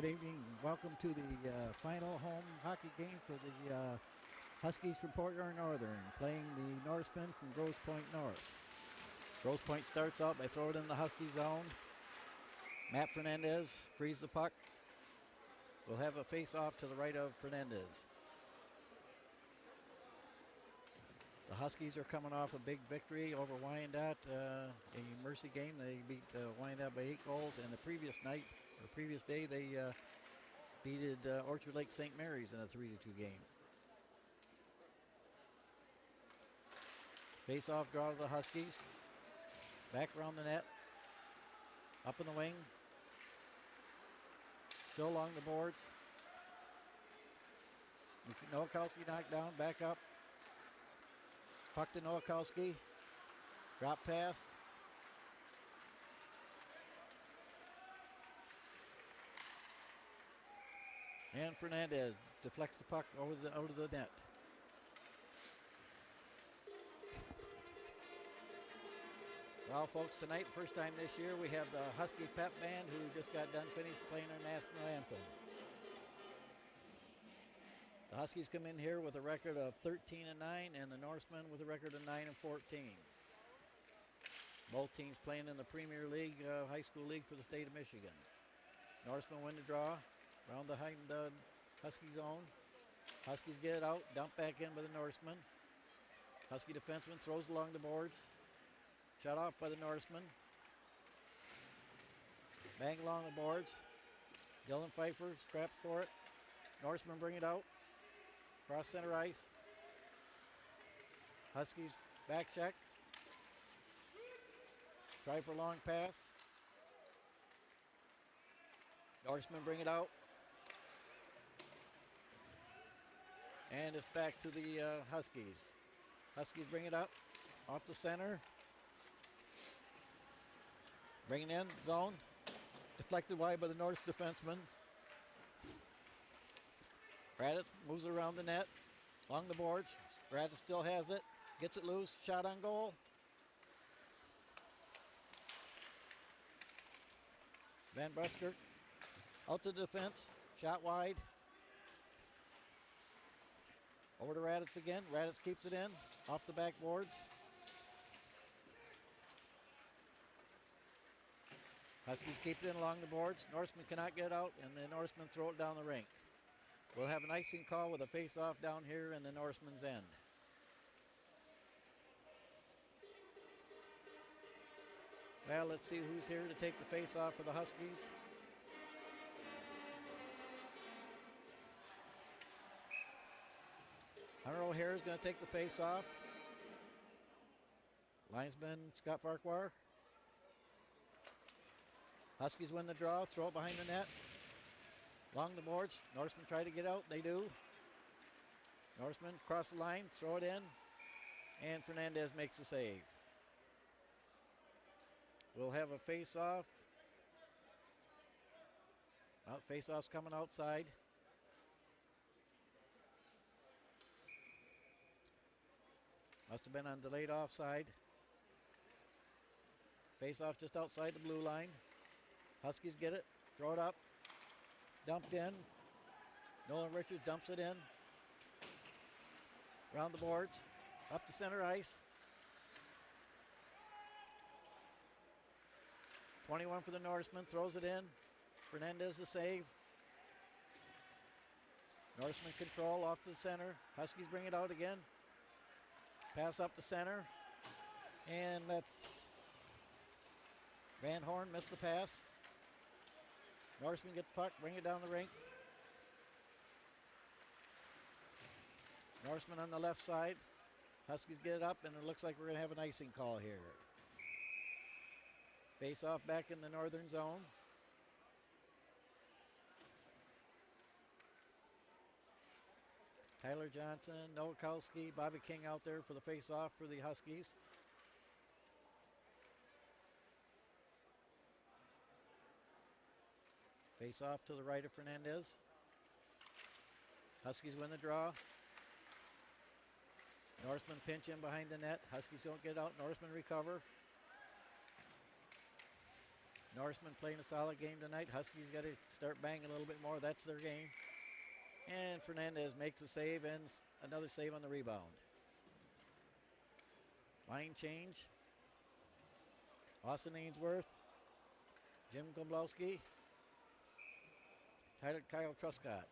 Good evening. Welcome to the final home hockey game for the Huskies from Port Huron Northern, playing the Norsemen from Grosse Pointe North. Grosse Pointe starts out by throwing it in the Husky zone. Matt Fernandez frees the puck. We'll have a face-off to the right of Fernandez. The Huskies are coming off a big victory over Wyandotte, a mercy game. They beat Wyandotte by 8 goals, and the previous day, they beated Orchard Lake St. Mary's in a 3-2 game. Face-off draw to the Huskies. Back around the net. Up in the wing. Still along the boards. Nowakowski knocked down, back up. Puck to Nowakowski. Drop pass. And Fernandez deflects the puck out of the net. Well, folks, tonight, first time this year, we have the Husky Pep Band who just got done finished playing our national anthem. The Huskies come in here with a record of 13-9, and the Norsemen with a record of 9-14. Both teams playing in the Premier League, high school league for the state of Michigan. Norsemen win the draw, round behind the Husky zone. Huskies get it out, dump back in by the Norsemen. Husky defenseman throws along the boards. Shut off by the Norsemen. Bang along the boards. Dylan Pfeiffer scraps for it. Norsemen bring it out. Cross center ice. Huskies back check. Try for a long pass. Norsemen bring it out. And it's back to the Huskies. Huskies bring it up. Off the center. Bringing in, zone. Deflected wide by the Norse defenseman. Raditz moves it around the net. Along the boards. Raditz still has it. Gets it loose. Shot on goal. Van Busker out to the defense. Shot wide. Over to Raditz again. Raditz keeps it in. Off the backboards. Huskies keep it in along the boards. Norsemen cannot get out, and the Norsemen throw it down the rink. We'll have an icing call with a face-off down here in the Norsemen's end. Well, let's see who's here to take the face-off for the Huskies. Hunter O'Hare is going to take the face-off. Linesman Scott Farquhar. Huskies win the draw, throw it behind the net. Along the boards, Norsemen try to get out, they do. Norsemen cross the line, throw it in, and Fernandez makes the save. We'll have a face-off. Face-off's coming outside. Must have been on delayed offside. Face-off just outside the blue line. Huskies get it, throw it up, dumped in. Nolan Richards dumps it in. Around the boards, up to center ice. 21 for the Norsemen, throws it in. Fernandez the save. Norsemen control off to the center. Huskies bring it out again. Pass up the center. And that's Van Horn missed the pass. Norsemen get the puck, bring it down the rink. Norsemen on the left side. Huskies get it up, and it looks like we're going to have an icing call here. Face off back in the northern zone. Tyler Johnson, Nowakowski, Bobby King out there for the face-off for the Huskies. Face-off to the right of Fernandez. Huskies win the draw. Norsemen pinch in behind the net. Huskies don't get out. Norsemen recover. Norseman playing a solid game tonight. Huskies got to start banging a little bit more. That's their game. And Fernandez makes a save and another save on the rebound. Line change. Austin Ainsworth. Jim Gomblowski. Kyle Truscott.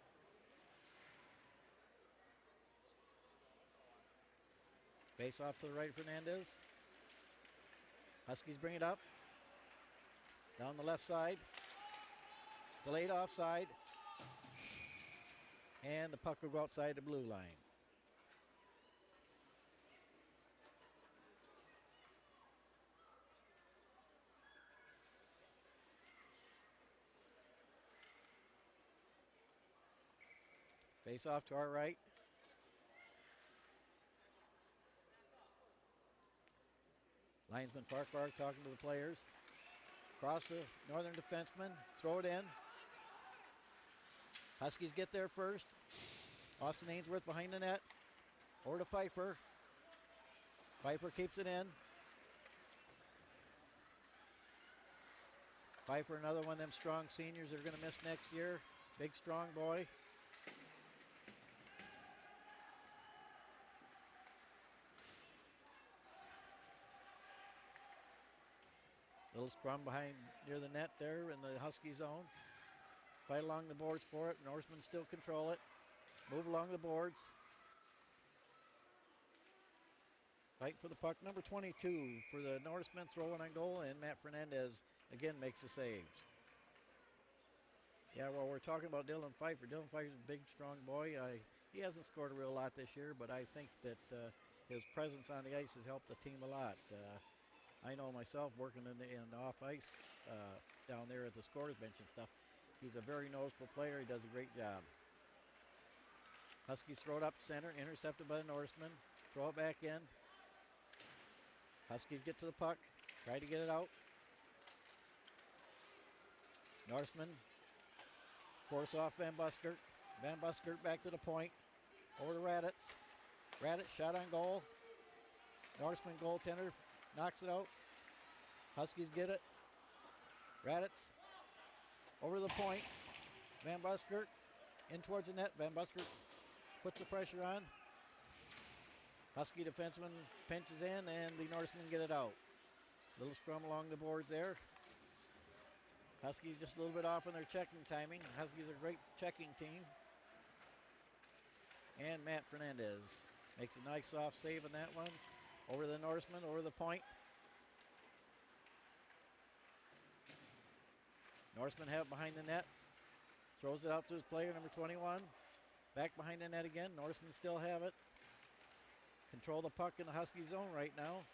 Face off to the right, Fernandez. Huskies bring it up. Down the left side. Delayed offside. And the puck will go outside the blue line. Face off to our right. Linesman Farquhar talking to the players. Cross the Northern defenseman. Throw it in. Huskies get there first. Austin Ainsworth behind the net. Over to Pfeiffer. Pfeiffer keeps it in. Pfeiffer, another one of them strong seniors that are going to miss next year. Big, strong boy. Little scrum behind near the net there in the Husky zone. Fight along the boards for it. Norsemen still control it. Move along the boards. Fight for the puck. Number 22 for the Norsemen, throwing on goal, and Matt Fernandez again makes the saves. Yeah, well, we're talking about Dylan Pfeiffer. Dylan Pfeiffer's a big, strong boy. He hasn't scored a real lot this year, but I think that his presence on the ice has helped the team a lot. I know myself working in the off ice down there at the scorers bench and stuff. He's a very noticeable player. He does a great job. Huskies throw it up center, intercepted by the Norsemen. Throw it back in. Huskies get to the puck, try to get it out. Norsemen force off Van Buskirk. Van Buskirk back to the point. Over to Raditz. Raditz shot on goal. Norseman goaltender knocks it out. Huskies get it. Raditz over the point. Van Buskirk in towards the net. Van Buskirk puts the pressure on. Husky defenseman pinches in, and the Norsemen get it out. Little scrum along the boards there. Huskies just a little bit off on their checking timing. Huskies are a great checking team. And Matt Fernandez makes a nice soft save on that one. Over the Norseman, over the point. Norseman have it behind the net. Throws it out to his player, number 21. Back behind the net again. Norsemen still have it. Control the puck in the Husky zone right now.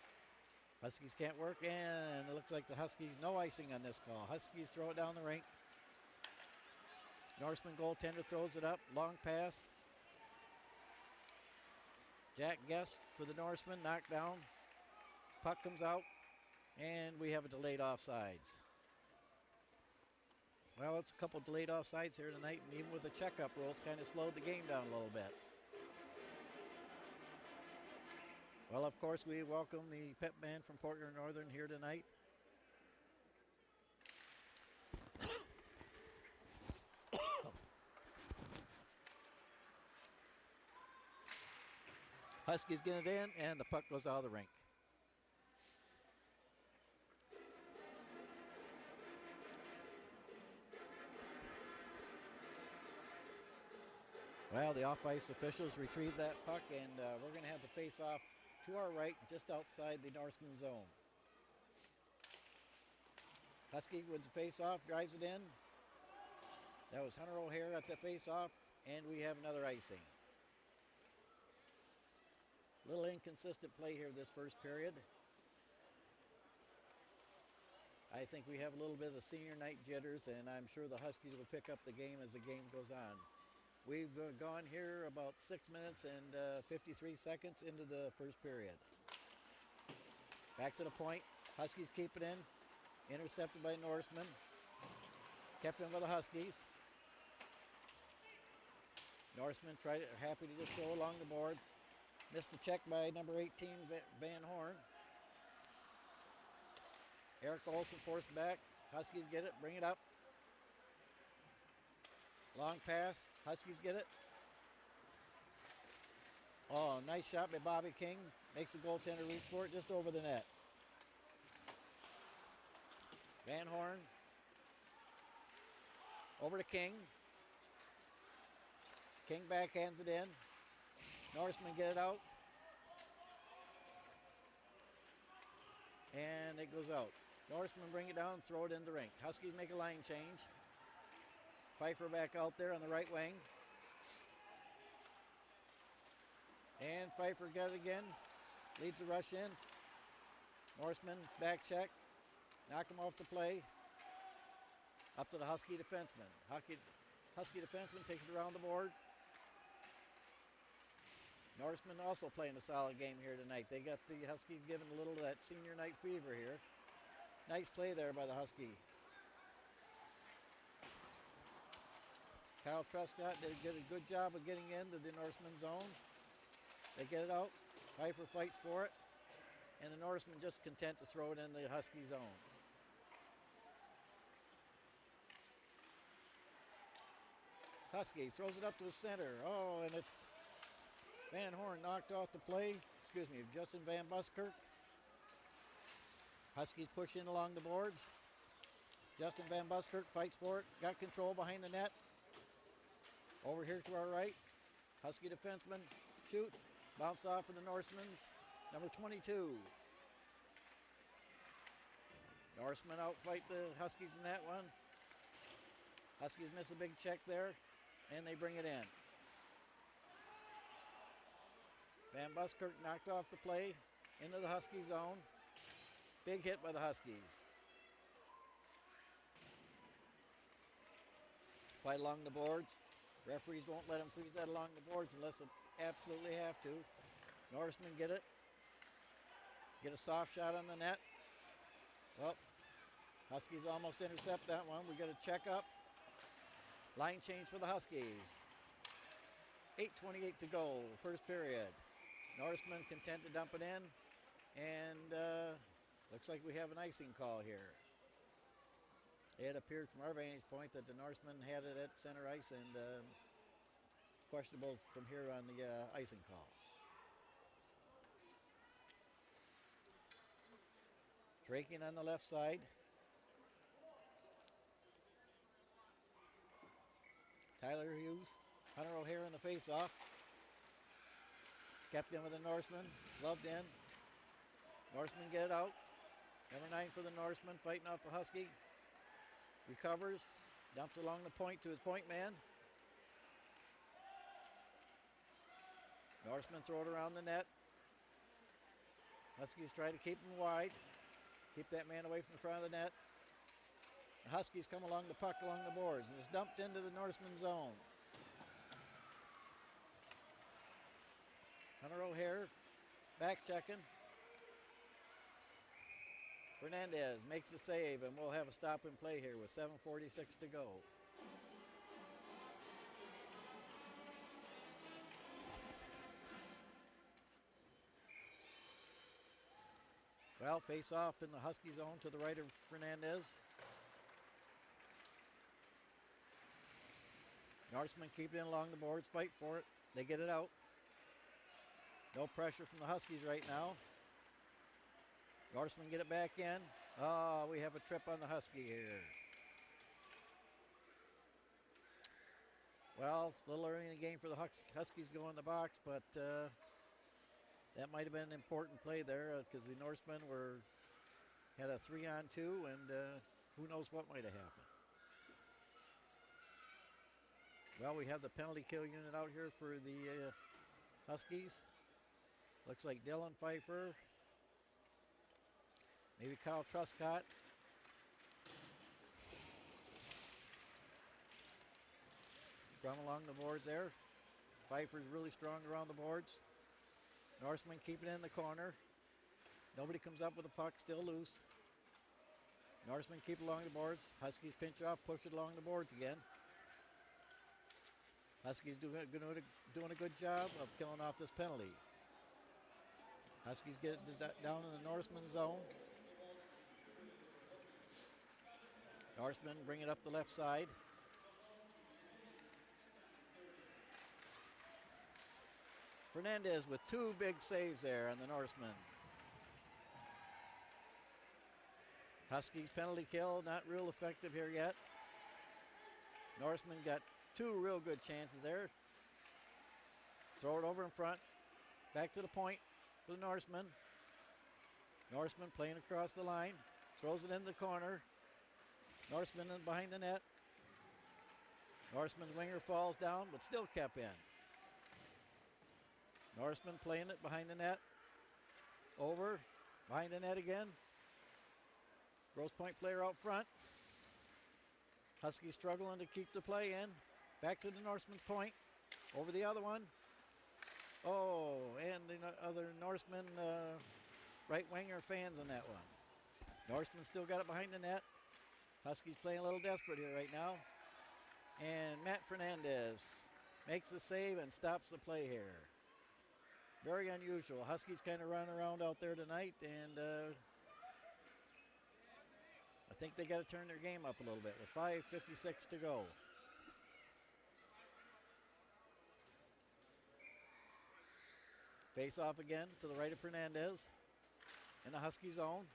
Huskies can't work, and it looks like the Huskies, no icing on this call. Huskies throw it down the rink. Norseman goaltender throws it up. Long pass. Jack Guest for the Norseman, knocked down. Puck comes out, and we have a delayed offsides. Well, it's a couple delayed offsides here tonight, and even with the checkup rules, kind of slowed the game down a little bit. Well, of course, we welcome the pep band from Portland Northern here tonight. Huskies get it in, and the puck goes out of the rink. Well, the off-ice officials retrieve that puck, and we're going to have the face-off to our right, just outside the Norseman zone. Husky with the face-off, drives it in. That was Hunter O'Hare at the face-off, and we have another icing. Little inconsistent play here this first period. I think we have a little bit of the senior night jitters, and I'm sure the Huskies will pick up the game as the game goes on. We've gone here about 6 minutes and 53 seconds into the first period. Back to the point. Huskies keep it in. Intercepted by Norseman. Kept in by the Huskies. Norseman happy to just throw along the boards. Missed the check by number 18, Van Horn. Eric Olsen forced back. Huskies get it, bring it up. Long pass, Huskies get it. Oh, nice shot by Bobby King. Makes the goaltender reach for it just over the net. Van Horn. Over to King. King backhands it in. Norseman get it out. And it goes out. Norseman bring it down and throw it in the rink. Huskies make a line change. Pfeiffer back out there on the right wing. And Pfeiffer got it again. Leads the rush in. Norseman back check. Knock him off the play. Up to the Husky defenseman. Husky defenseman takes it around the board. Norseman also playing a solid game here tonight. They got the Huskies giving a little of that senior night fever here. Nice play there by the Husky. Kyle Truscott did a good job of getting into the Norseman zone. They get it out. Pfeiffer fights for it. And the Norseman just content to throw it in the Husky zone. Husky throws it up to the center. Oh, and it's Van Horn knocked off the play. Excuse me, Justin Van Buskirk. Huskies push in along the boards. Justin Van Buskirk fights for it. Got control behind the net. Over here to our right. Husky defenseman shoots. Bounced off of the Norseman's. Number 22. Norsemen outfight the Huskies in that one. Huskies miss a big check there. And they bring it in. Van Buskirk knocked off the play into the Husky zone. Big hit by the Huskies. Fight along the boards. Referees won't let them freeze that along the boards unless it's absolutely have to. Norsemen get it. Get a soft shot on the net. Well, Huskies almost intercept that one. We got a check up. Line change for the Huskies. 8:28 to go, first period. Norseman content to dump it in. And looks like we have an icing call here. It appeared from our vantage point that the Norseman had it at center ice and questionable from here on the icing call. Draking on the left side. Tyler Hughes, Hunter O'Hare in the face-off. Kept in with the Norseman, gloved in. Norseman get it out. Number 9 for the Norseman, fighting off the Husky. Recovers, dumps along the point to his point man. Norseman throw it around the net. Huskies try to keep him wide. Keep that man away from the front of the net. The Huskies come along the puck along the boards and it's dumped into the Norseman zone. Hunter O'Hare back checking. Fernandez makes the save and we'll have a stop and play here with 7:46 to go. Well, face off in the Husky zone to the right of Fernandez. Norsemen keep it in along the boards, fight for it. They get it out. No pressure from the Huskies right now. Norsemen get it back in. Oh, we have a trip on the Husky here. Well, it's a little early in the game for the Huskies to go in the box, but that might have been an important play there because the Norsemen had a 3-on-2, and who knows what might have happened. Well, we have the penalty kill unit out here for the Huskies. Looks like Dylan Pfeiffer. Maybe Kyle Truscott. Scrum along the boards there. Pfeiffer's really strong around the boards. Norseman keeping it in the corner. Nobody comes up with the puck, still loose. Norseman keep along the boards. Huskies pinch off, push it along the boards again. Huskies doing a good job of killing off this penalty. Huskies get it down in the Norseman zone. Norseman bring it up the left side. Fernandez with 2 big saves there on the Norseman. Huskies penalty kill, not real effective here yet. Norseman got 2 real good chances there. Throw it over in front. Back to the point for the Norseman. Norseman playing across the line. Throws it in the corner. Norseman in behind the net. Norseman's winger falls down, but still kept in. Norseman playing it behind the net. Over. Behind the net again. Grosse Pointe player out front. Huskies struggling to keep the play in. Back to the Norseman's point. Over the other one. Oh, and the other Norseman right winger fans on that one. Norseman still got it behind the net. Huskies playing a little desperate here right now. And Matt Fernandez makes the save and stops the play here. Very unusual. Huskies kind of run around out there tonight, and I think they got to turn their game up a little bit with 5:56 to go. Face off again to the right of Fernandez in the Husky zone.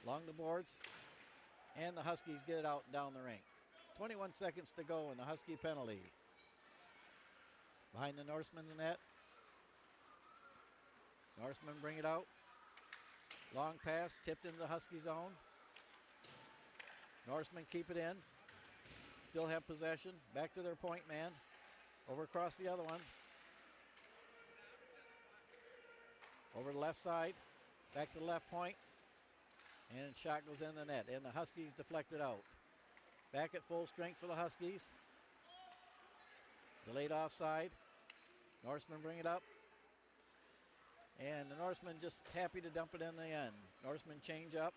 Along the boards. And the Huskies get it out down the rink. 21 seconds to go in the Husky penalty. Behind the Norseman's net. Norseman bring it out. Long pass tipped into the Husky zone. Norseman keep it in. Still have possession. Back to their point man. Over across the other one. Over the left side. Back to the left point. And shot goes in the net. And the Huskies deflect it out. Back at full strength for the Huskies. Delayed offside. Norseman bring it up. And the Norseman just happy to dump it in the end. Norseman change up.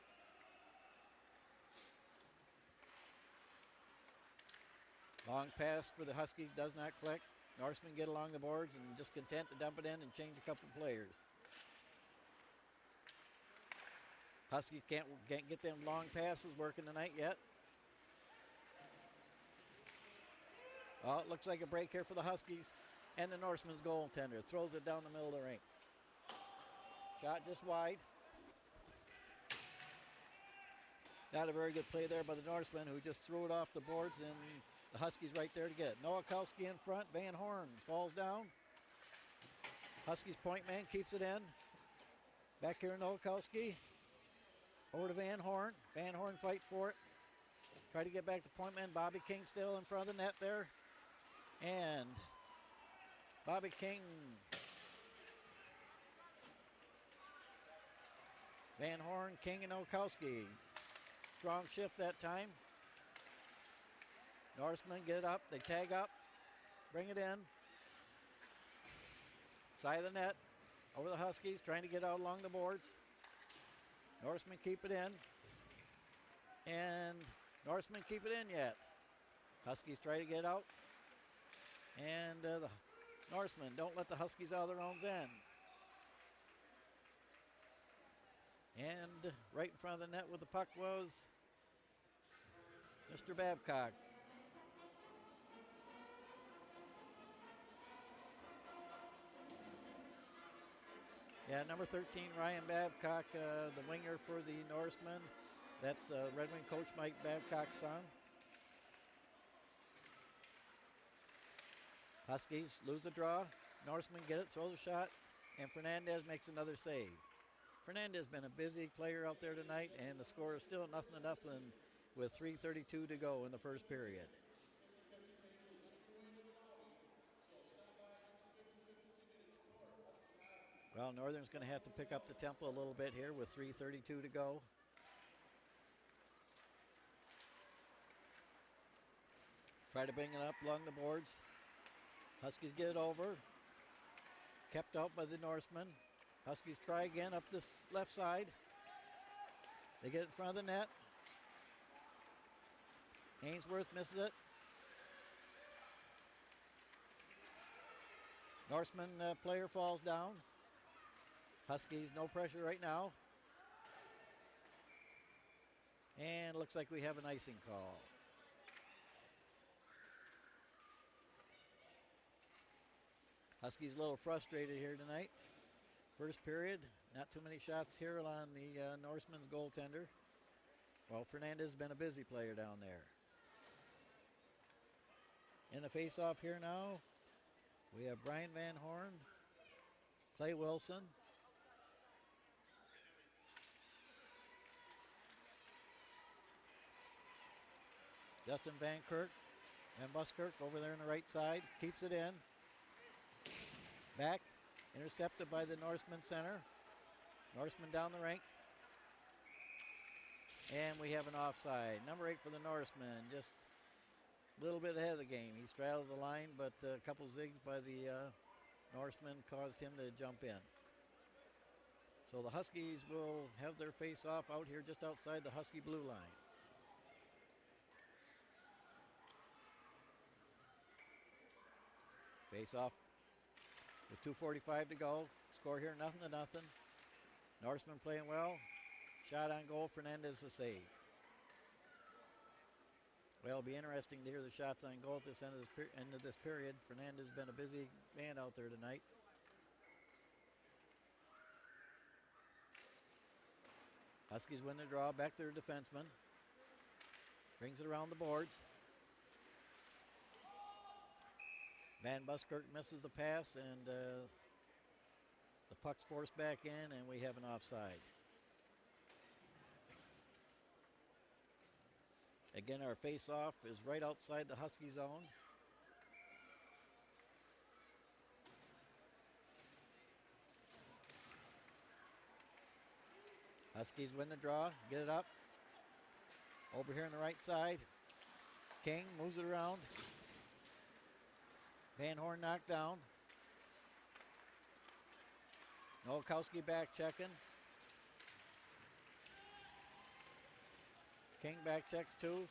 Long pass for the Huskies does not click. Norseman get along the boards and just content to dump it in and change a couple players. Huskies can't get them long passes working tonight yet. Well, it looks like a break here for the Huskies. And the Norseman's goaltender throws it down the middle of the rink. Shot just wide. Not a very good play there by the Norseman, who just threw it off the boards, and the Huskies right there to get it. Nowakowski in front. Van Horn falls down. Huskies point man keeps it in. Back here, Nowakowski. Over to Van Horn. Van Horn fights for it. Try to get back to point man. Bobby King still in front of the net there. And Bobby King. Van Horn, King, and Nowakowski. Strong shift that time. Norsemen get it up. They tag up. Bring it in. Side of the net. Over the Huskies. Trying to get out along the boards. Norsemen keep it in. And Norsemen keep it in yet. Huskies try to get out. And the Norsemen don't let the Huskies out of their own end. And right in front of the net with the puck was Mr. Babcock. Yeah, number 13, Ryan Babcock, the winger for the Norsemen. That's Red Wing coach Mike Babcock's son. Huskies lose the draw. Norsemen get it, throws a shot, and Fernandez makes another save. Fernandez has been a busy player out there tonight, and the score is still 0-0 with 3:32 to go in the first period. Well, Northern's going to have to pick up the tempo a little bit here with 3:32 to go. Try to bring it up along the boards. Huskies get it over. Kept out by the Norsemen. Huskies try again up this left side. They get it in front of the net. Ainsworth misses it. Norseman player falls down. Huskies no pressure right now. And looks like we have an icing call. Huskies a little frustrated here tonight. First period, not too many shots here on the Norseman's goaltender. Well, Fernandez has been a busy player down there. In the face-off here now, we have Brian Van Horn, Clay Wilson, Justin Van Kirk, and Buskirk over there on the right side, keeps it in. Back, intercepted by the Norseman center. Norseman down the rink. And we have an offside. Number 8 for the Norseman, just a little bit ahead of the game. He straddled the line, but a couple zigs by the Norseman caused him to jump in. So the Huskies will have their face-off out here just outside the Husky blue line. Face-off with 2:45 to go. Score here 0-0. Norseman playing well. Shot on goal, Fernandez the save. Well, it'll be interesting to hear the shots on goal at this end of this period. Fernandez has been a busy man out there tonight. Huskies win the draw, back to their defenseman. Brings it around the boards. Van Buskirk misses the pass, and the puck's forced back in, and we have an offside. Again, our face-off is right outside the Husky zone. Huskies win the draw, get it up. Over here on the right side, King moves it around. Van Horn knocked down. Nowakowski back checking. King back checks too.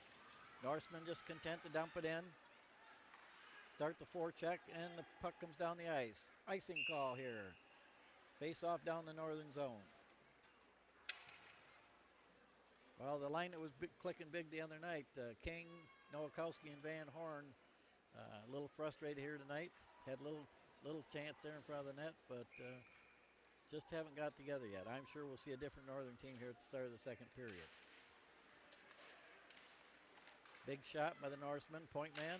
Norseman just content to dump it in. Start the forecheck, and the puck comes down the ice. Icing call here. Face off down the northern zone. Well, the line that was clicking big the other night, King, Nowakowski, and Van Horn, a little frustrated here tonight. Had a little chance there in front of the net, but just haven't got together yet. I'm sure we'll see a different northern team here at the start of the second period. Big shot by the Norseman, point man.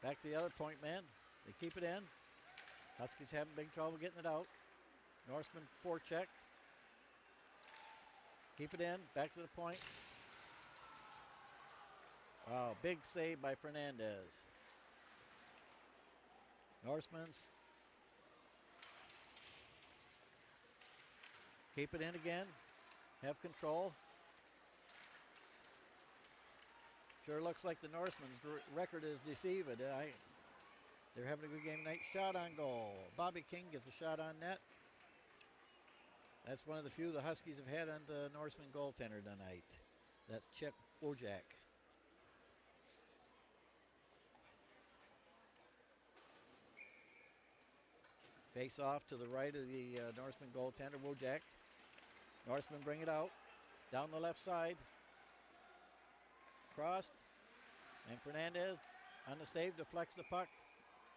Back to the other point man. They keep it in. Huskies having big trouble getting it out. Norseman forecheck. Keep it in, back to the point. Wow, big save by Fernandez. Norseman's. Keep it in again. Have control. Sure looks like the Norseman's record is deceiving. They're having a good game tonight. Shot on goal. Bobby King gets a shot on net. That's one of the few the Huskies have had on the Norseman goaltender tonight. That's Chip Wojak. Face off to the right of the Norseman goaltender, Wojak. Norseman bring it out. Down the left side. Crossed. And Fernandez on the save deflects the puck.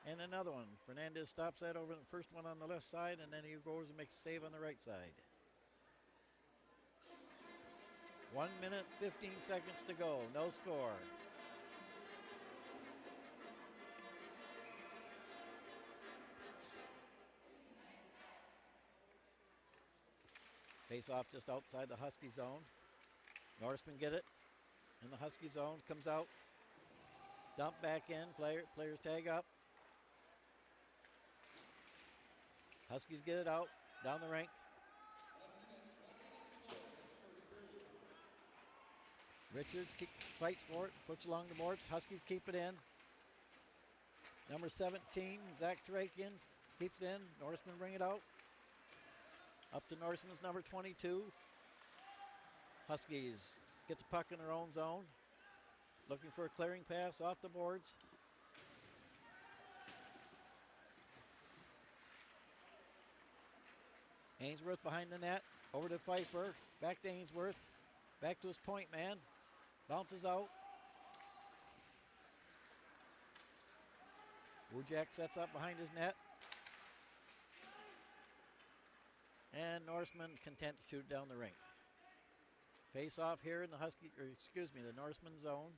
And another one. Fernandez stops that over the first one on the left side, and then he goes and makes a save on the right side. 1 minute, 15 seconds to go. No score. Face off just outside the Husky zone. Norseman get it in the Husky zone. Comes out. Dump back in. Players tag up. Huskies get it out. Down the rink. Richard fights for it. Puts along the boards. Huskies keep it in. Number 17, Zach Tarakian, keeps in. Norseman bring it out. Up to Norseman's number 22. Huskies get the puck in their own zone. Looking for a clearing pass off the boards. Ainsworth behind the net. Over to Pfeiffer. Back to Ainsworth. Back to his point man. Bounces out. Wojak sets up behind his net. And Norseman content to shoot down the rink. Face off here in the the Norseman zone.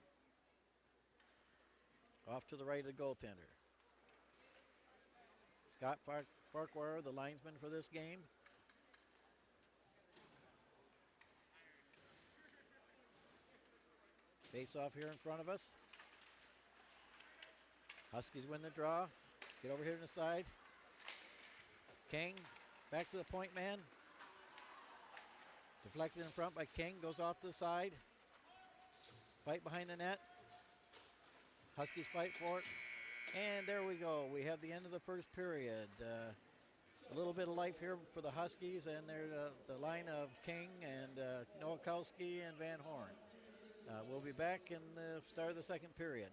Off to the right of the goaltender. Scott Farquhar, the linesman for this game. Face off here in front of us. Huskies win the draw. Get over here to the side. King back to the point man. Deflected in front by King. Goes off to the side. Fight behind the net. Huskies fight for it. And there we go. We have the end of the first period. A little bit of life here for the Huskies, and they're the line of King and Nowakowski and Van Horn. We'll be back in the start of the second period.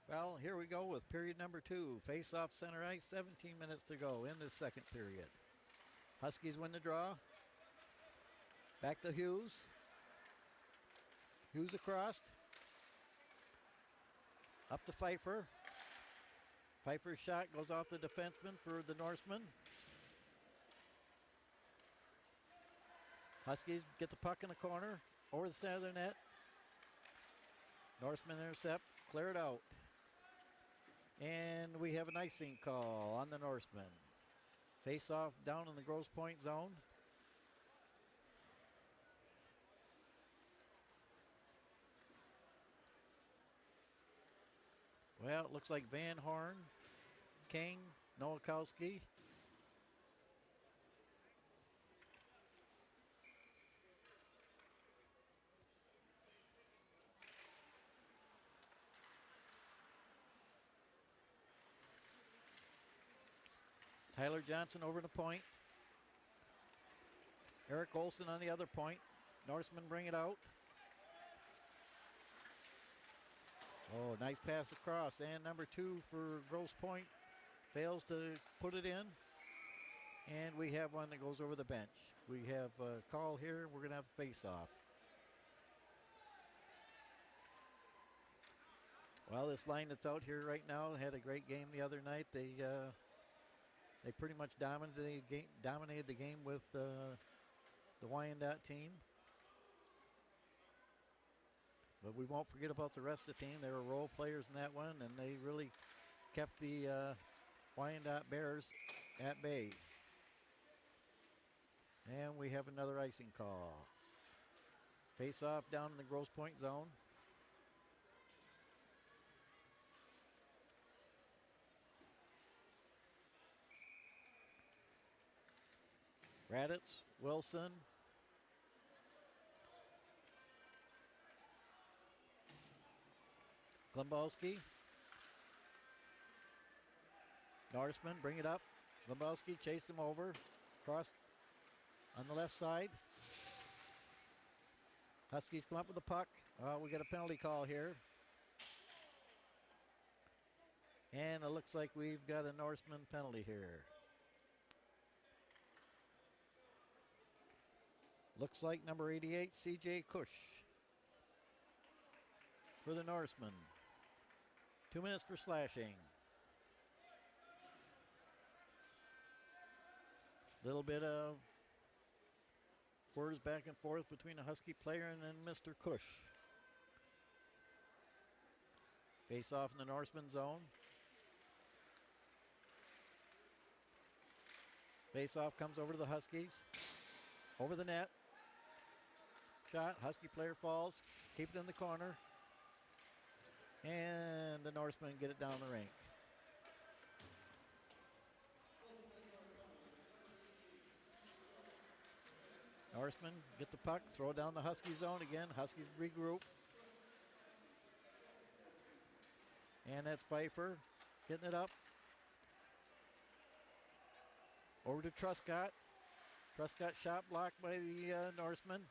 Well, here we go with period number 2. Face off center ice, 17 minutes to go in this second period. Huskies win the draw. Back to Hughes. Hughes across. Up to Pfeiffer. Pfeiffer's shot goes off the defenseman for the Norseman. Huskies get the puck in the corner, over the center of their net. Norseman intercept, clear it out. And we have an icing call on the Norseman. Face off down in the Grosse Pointe zone. Well, it looks like Van Horn, King, Nowakowski. Tyler Johnson over the point. Eric Olson on the other point. Norsemen bring it out. Oh, nice pass across. And number 2 for Grosse Pointe fails to put it in. And we have one that goes over the bench. We have a call here. We're going to have a face-off. Well, this line that's out here right now had a great game the other night. They pretty much dominated the game with the Wyandotte team. But we won't forget about the rest of the team. They were role players in that one, and they really kept the Wyandotte Bears at bay. And we have another icing call. Face off down in the Grosse Pointe zone. Raditz, Wilson. Glembowski. Norseman, bring it up. Glembowski, chase him over. Cross on the left side. Huskies come up with the puck. We got a penalty call here. And it looks like we've got a Norseman penalty here. Looks like number 88, C.J. Cush for the Norsemen. 2 minutes for slashing. Little bit of words back and forth between a Husky player and then Mr. Cush. Face off in the Norseman zone. Face off comes over to the Huskies. Over the net. Shot, Husky player falls, keep it in the corner. And the Norsemen get it down the rink. Norsemen get the puck, throw it down the Husky zone again. Huskies regroup. And that's Pfeiffer getting it up. Over to Truscott. Truscott shot blocked by the Norseman.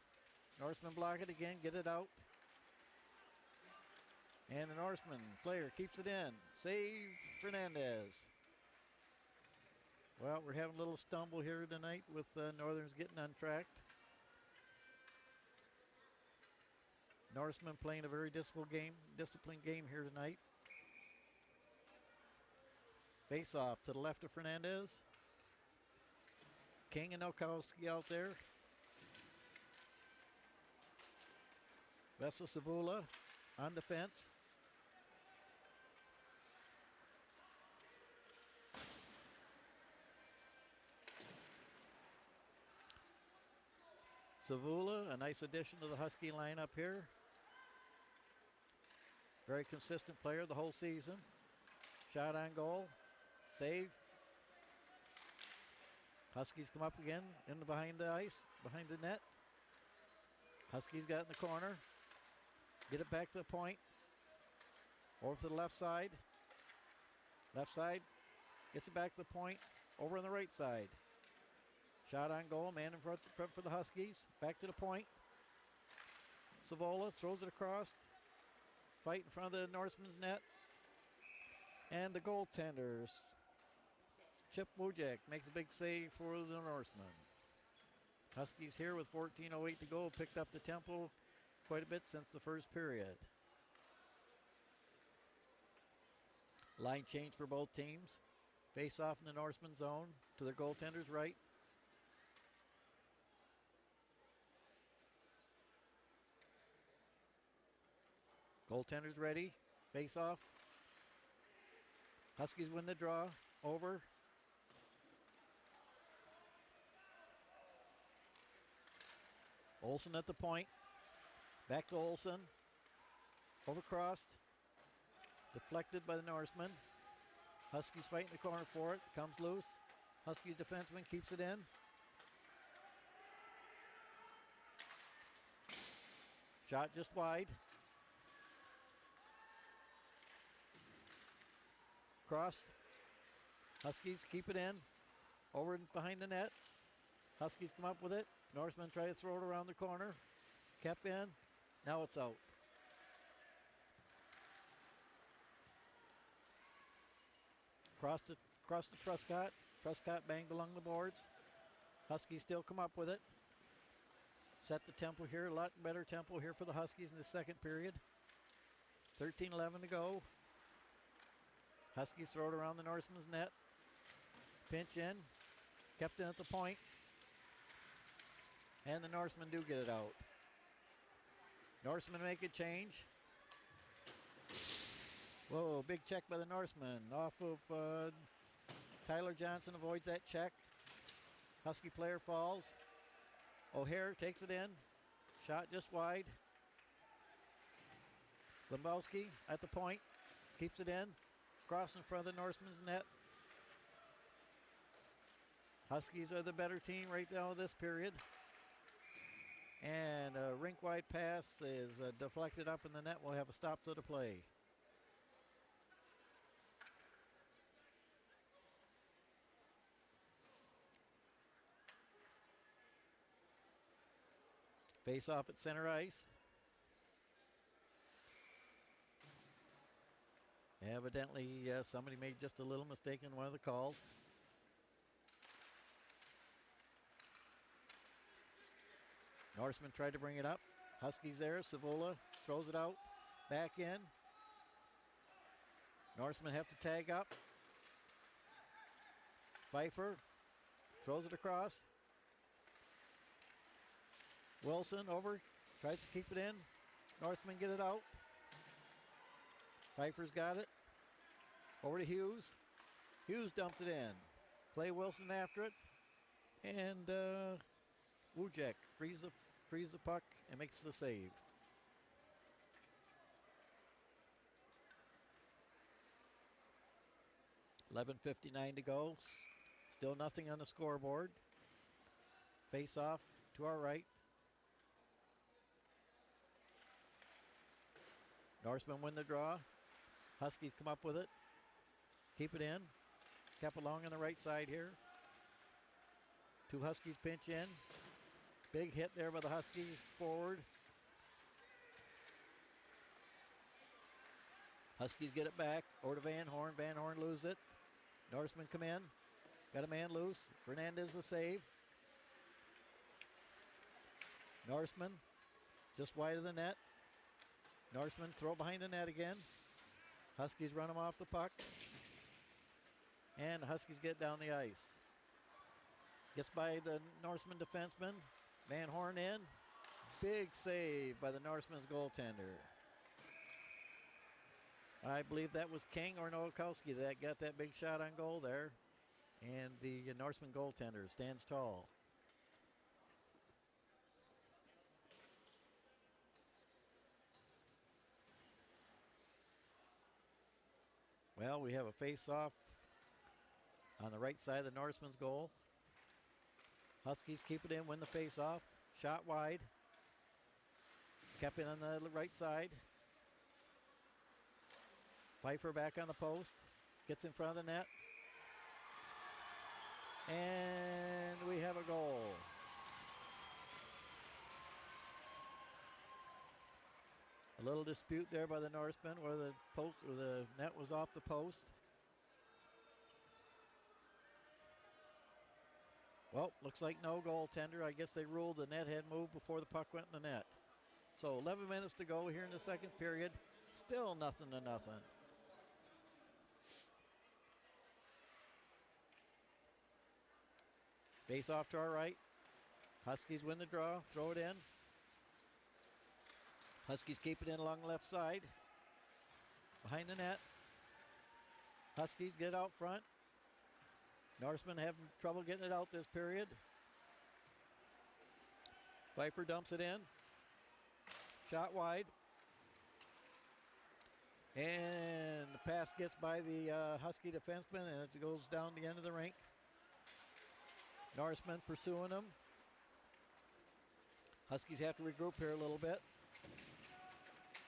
Norseman block it again, get it out. And the Norseman player keeps it in. Save Fernandez. Well, we're having a little stumble here tonight with Northerns getting untracked. Norsemen playing a very disciplined game here tonight. Face off to the left of Fernandez. King and Nokowski out there. Vesa Savula on defense. Savula, a nice addition to the Husky lineup here. Very consistent player the whole season. Shot on goal. Save. Huskies come up again in the behind the ice, behind the net. Huskies got in the corner. Get it back to the point. Over to the left side. Left side. Gets it back to the point. Over on the right side. Shot on goal. Man in front for the Huskies. Back to the point. Savola throws it across. Fight in front of the Norseman's net. And the goaltenders. Chip Wojak makes a big save for the Norsemen. Huskies here with 14:08 to go. Picked up the tempo quite a bit since the first period. Line change for both teams. Face off in the Norseman zone to their goaltender's right. Goaltender's ready. Face off. Huskies win the draw. Over. Olsen at the point. Back to Olsen. Overcrossed. Deflected by the Norseman. Huskies fighting the corner for it. Comes loose. Huskies defenseman keeps it in. Shot just wide. Cross. Huskies keep it in. Over and behind the net. Huskies come up with it. Norsemen try to throw it around the corner. Kept in. Now it's out. Cross to Prescott. Prescott banged along the boards. Huskies still come up with it. Set the tempo here. A lot better tempo here for the Huskies in the second period. 13:11 to go. Huskies throw it around the Norseman's net. Pinch in. Kept in at the point. And the Norsemen do get it out. Norsemen make a change. Whoa, big check by the Norsemen. Off of Tyler Johnson avoids that check. Husky player falls. O'Hare takes it in. Shot just wide. Limbowski at the point. Keeps it in. Cross in front of the Norseman's net. Huskies are the better team right now this period. And a rink-wide pass is deflected up in the net. We'll have a stop to the play. Face off at center ice. Evidently, somebody made just a little mistake in one of the calls. Norseman tried to bring it up. Huskies there. Savola throws it out. Back in. Norsemen have to tag up. Pfeiffer throws it across. Wilson over. Tries to keep it in. Norsemen get it out. Pfeiffer's got it. Over to Hughes. Hughes dumps it in. Clay Wilson after it. And Wojak frees the puck and makes the save. $11:59 to go. Still nothing on the scoreboard. Face off to our right. Norsemen win the draw. Huskies come up with it. Keep it in. Kept along on the right side here. Two Huskies pinch in. Big hit there by the Husky forward. Huskies get it back. Over to Van Horn. Van Horn loses it. Norsemen come in. Got a man loose. Fernandez the save. Norseman just wide of the net. Norseman throw behind the net again. Huskies run him off the puck. And the Huskies get down the ice. Gets by the Norseman defenseman. Van Horn in. Big save by the Norseman's goaltender. I believe that was King or Nowakowski that got that big shot on goal there. And the Norseman goaltender stands tall. Well, we have a face-off on the right side of the Norseman's goal. Huskies keep it in, win the face-off. Shot wide. Kept it on the right side. Pfeiffer back on the post. Gets in front of the net. And we have a goal. A little dispute there by the Norsemen where the post or the net was off the post. Well, looks like no goaltender. I guess they ruled the net had moved before the puck went in the net. So 11 minutes to go here in the second period. Still 0-0. Face off to our right. Huskies win the draw. Throw it in. Huskies keep it in along the left side. Behind the net. Huskies get out front. Norsemen having trouble getting it out this period. Pfeiffer dumps it in. Shot wide. And the pass gets by the Husky defenseman and it goes down the end of the rink. Norsemen pursuing them. Huskies have to regroup here a little bit.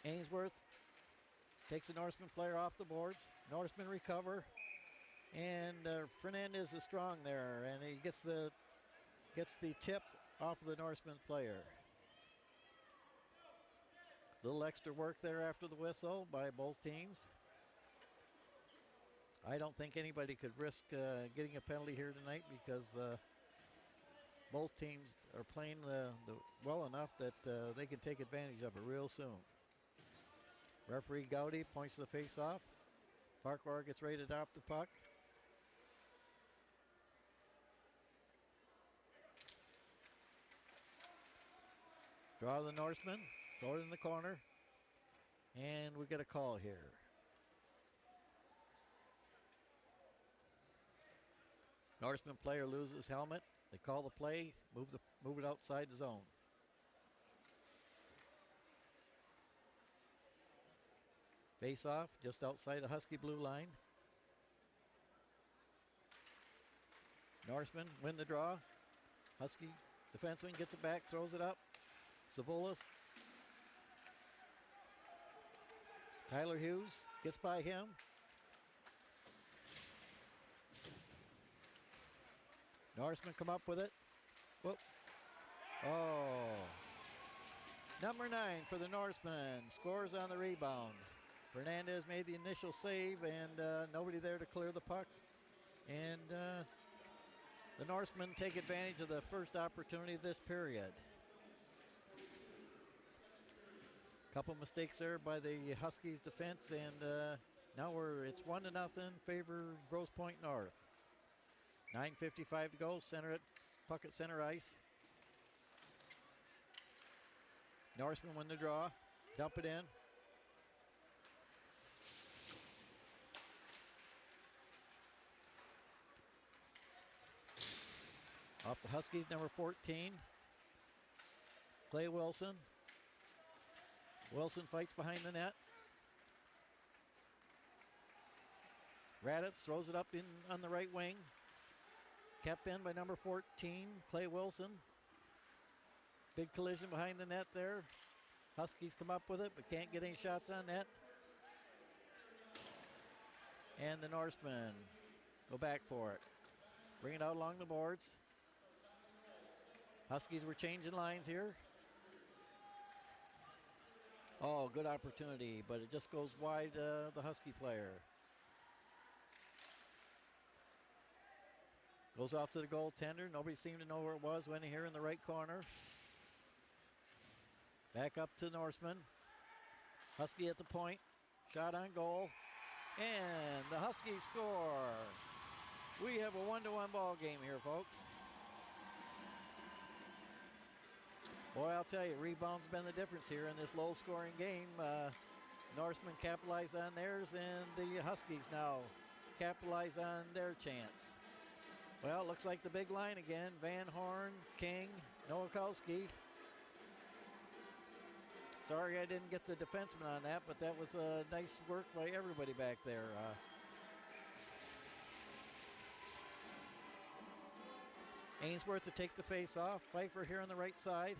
Ainsworth takes the Norseman player off the boards. Norsemen recover. And Fernandez is strong there, and he gets the tip off of the Norseman player. Little extra work there after the whistle by both teams. I don't think anybody could risk getting a penalty here tonight because both teams are playing well enough that they can take advantage of it real soon. Referee Gowdy points the face-off. Farquhar gets ready to drop the puck. Draw the Norseman, throw it in the corner, and we get a call here. Norseman player loses his helmet. They call the play, move it outside the zone. Face off just outside the Husky blue line. Norseman win the draw. Husky defenseman gets it back, throws it up. Savola. Tyler Hughes gets by him. Norseman come up with it. Whoop. Oh. Number 9 for the Norseman. Scores on the rebound. Fernandez made the initial save and nobody there to clear the puck. And the Norsemen take advantage of the first opportunity of this period. Couple mistakes there by the Huskies defense, and now it's 1-0 favor Grosse Pointe North. 9:55 to go. Puck at center ice. Norsemen win the draw. Dump it in. Off the Huskies, number 14. Clay Wilson. Wilson fights behind the net. Raditz throws it up in on the right wing. Kept in by number 14, Clay Wilson. Big collision behind the net there. Huskies come up with it, but can't get any shots on net. And the Norsemen go back for it. Bring it out along the boards. Huskies were changing lines here. Oh, good opportunity, but it just goes wide the Husky player. Goes off to the goaltender. Nobody seemed to know where it was. Went in here in the right corner. Back up to Norseman. Husky at the point. Shot on goal. And the Huskies score. We have a 1-1 ball game here, folks. Boy, I'll tell you, rebounds been the difference here in this low-scoring game. Norsemen capitalize on theirs, and the Huskies now capitalize on their chance. Well, it looks like the big line again. Van Horn, King, Nowakowski. Sorry I didn't get the defenseman on that, but that was a nice work by everybody back there. Ainsworth to take the face off. Pfeiffer here on the right side.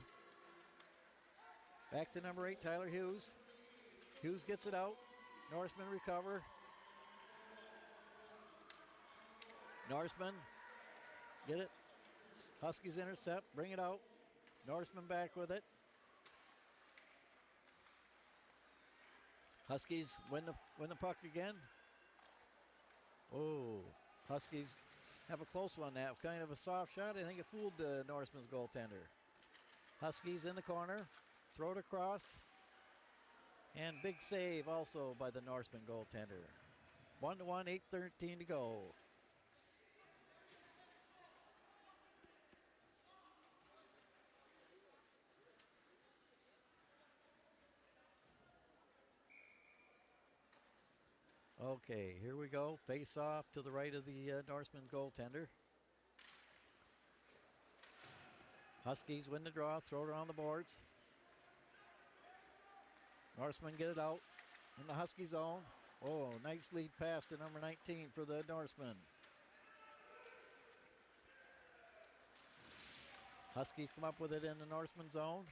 Back to number 8, Tyler Hughes. Hughes gets it out. Norseman recover. Norseman, get it. Huskies intercept, bring it out. Norseman back with it. Huskies win the puck again. Oh, Huskies have a close one now. Kind of a soft shot. I think it fooled the Norseman's goaltender. Huskies in the corner. Throw it across. And big save also by the Norseman goaltender. 1-1, 8:13 to go. Okay, here we go. Face off to the right of the Norseman goaltender. Huskies win the draw, throw it on the boards. Norsemen get it out in the Husky zone. Oh, nice lead pass to number 19 for the Norsemen. Huskies come up with it in the Norseman zone.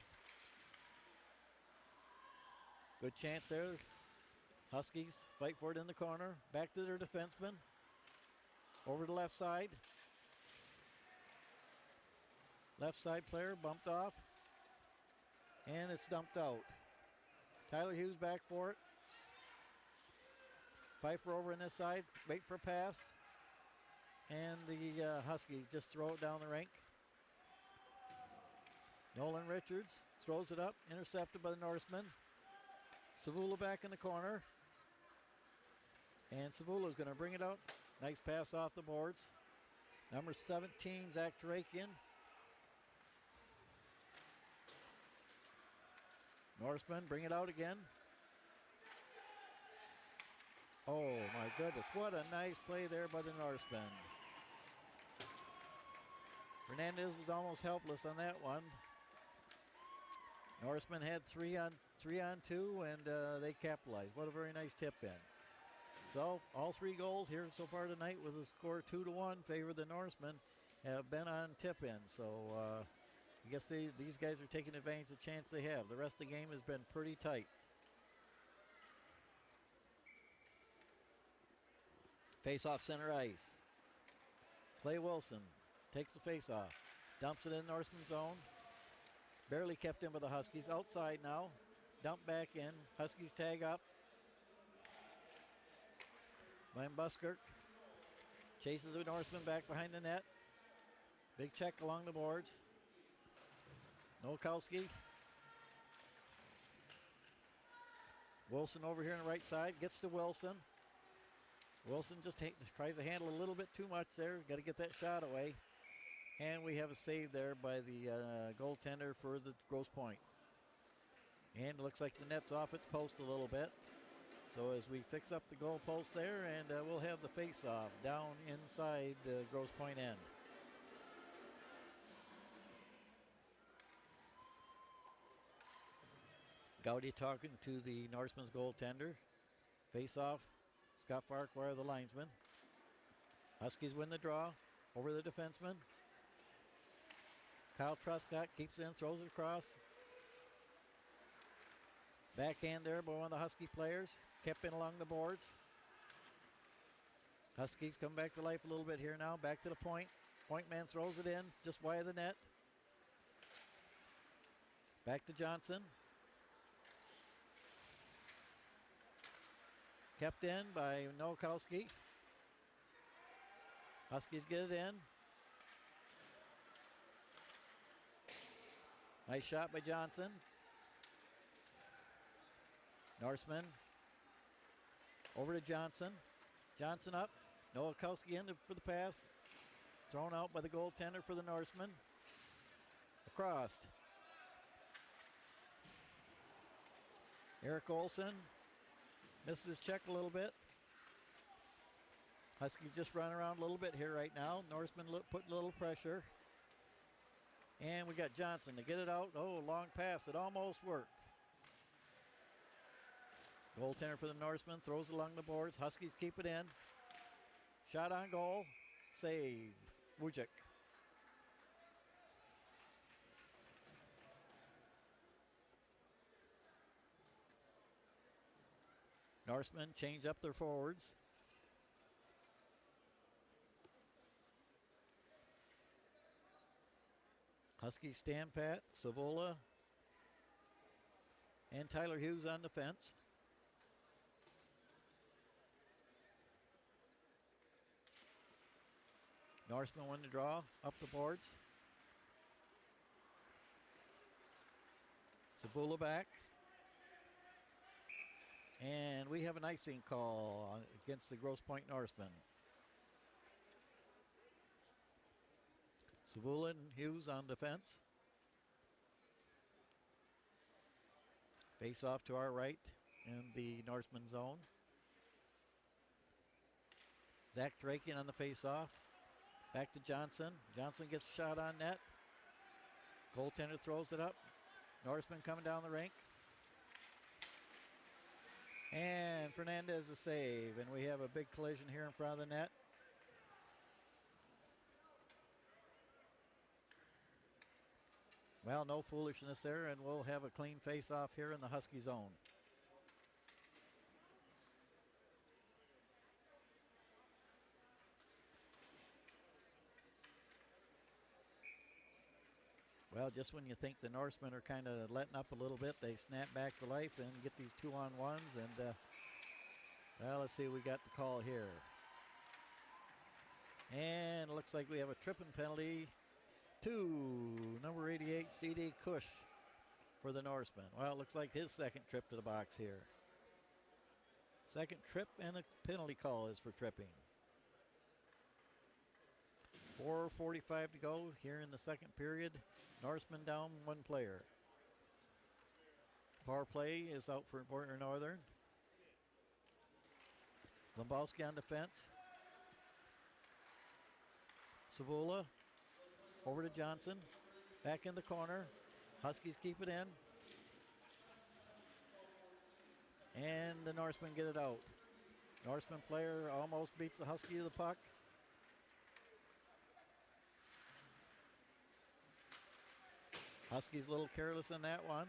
Good chance there. Huskies fight for it in the corner. Back to their defenseman. Over the left side. Left side player bumped off. And it's dumped out. Tyler Hughes back for it. Pfeiffer over on this side. Wait for a pass. And the Huskies just throw it down the rink. Nolan Richards throws it up. Intercepted by the Norseman. Savula back in the corner. And Savula's going to bring it out. Nice pass off the boards. Number 17, Zach Tarakian. Norseman, bring it out again. Oh, my goodness. What a nice play there by the Norseman. Fernandez was almost helpless on that one. Norseman had 3 on 2, and they capitalized. What a very nice tip in. So, all 3 goals here so far tonight with a score 2-1 favor the Norsemen have been on tip-in. So, I guess these guys are taking advantage of the chance they have. The rest of the game has been pretty tight. Face off center ice. Clay Wilson takes the face off. Dumps it in Norseman zone. Barely kept in by the Huskies. Outside now. Dump back in. Huskies tag up. Van Buskirk chases the Norseman back behind the net. Big check along the boards. Nowakowski. Wilson over here on the right side. Gets to Wilson. Wilson just tries to handle a little bit too much there. Got to get that shot away. And we have a save there by the goaltender for the Grosse Pointe. And it looks like the net's off its post a little bit. So as we fix up the goal post there, and we'll have the face-off down inside the Grosse Pointe end. Gowdy talking to the Norseman's goaltender. Face-off, Scott Farquhar, the linesman. Huskies win the draw over the defenseman. Kyle Truscott keeps in, throws it across. Backhand there by one of the Husky players. Kept in along the boards. Huskies come back to life a little bit here now. Back to the point. Point man throws it in just wide of the net. Back to Johnson. Kept in by Nowakowski. Huskies get it in. Nice shot by Johnson. Norseman over to Johnson. Johnson up. Nowakowski in for the pass. Thrown out by the goaltender for the Norseman. Across. Eric Olson misses his check a little bit. Huskies just running around a little bit here right now. Norseman putting a little pressure. And we got Johnson to get it out. Oh, long pass. It almost worked. Goaltender for the Norseman throws it along the boards. Huskies keep it in. Shot on goal. Save. Wujcik. Norsemen change up their forwards. Huskies stand pat. Savola and Tyler Hughes on defense. Norseman win the draw, up the boards. Savola back. And we have an icing call against the Grosse Pointe Norsemen. Savola and Hughes on defense. Face off to our right in the Norseman zone. Zach Draken on the face off. Back to Johnson. Johnson gets a shot on net. Goaltender throws it up. Norseman coming down the rink. And Fernandez a save. And we have a big collision here in front of the net. Well, no foolishness there, and we'll have a clean face-off here in the Husky zone. Well, just when you think the Norsemen are kind of letting up a little bit, they snap back to life and get these 2-on-1s. And, well, let's see, we got the call here. And it looks like we have a tripping penalty to number 88, C.D. Cush for the Norseman. Well, it looks like his second trip to the box here. Second trip and a penalty call is for tripping. 4:45 to go here in the second period. Norseman down one player. Power play is out for Portner Northern. Lombowski on defense. Savola over to Johnson. Back in the corner. Huskies keep it in. And the Norsemen get it out. Norseman player almost beats the Husky to the puck. Huskies a little careless in that one.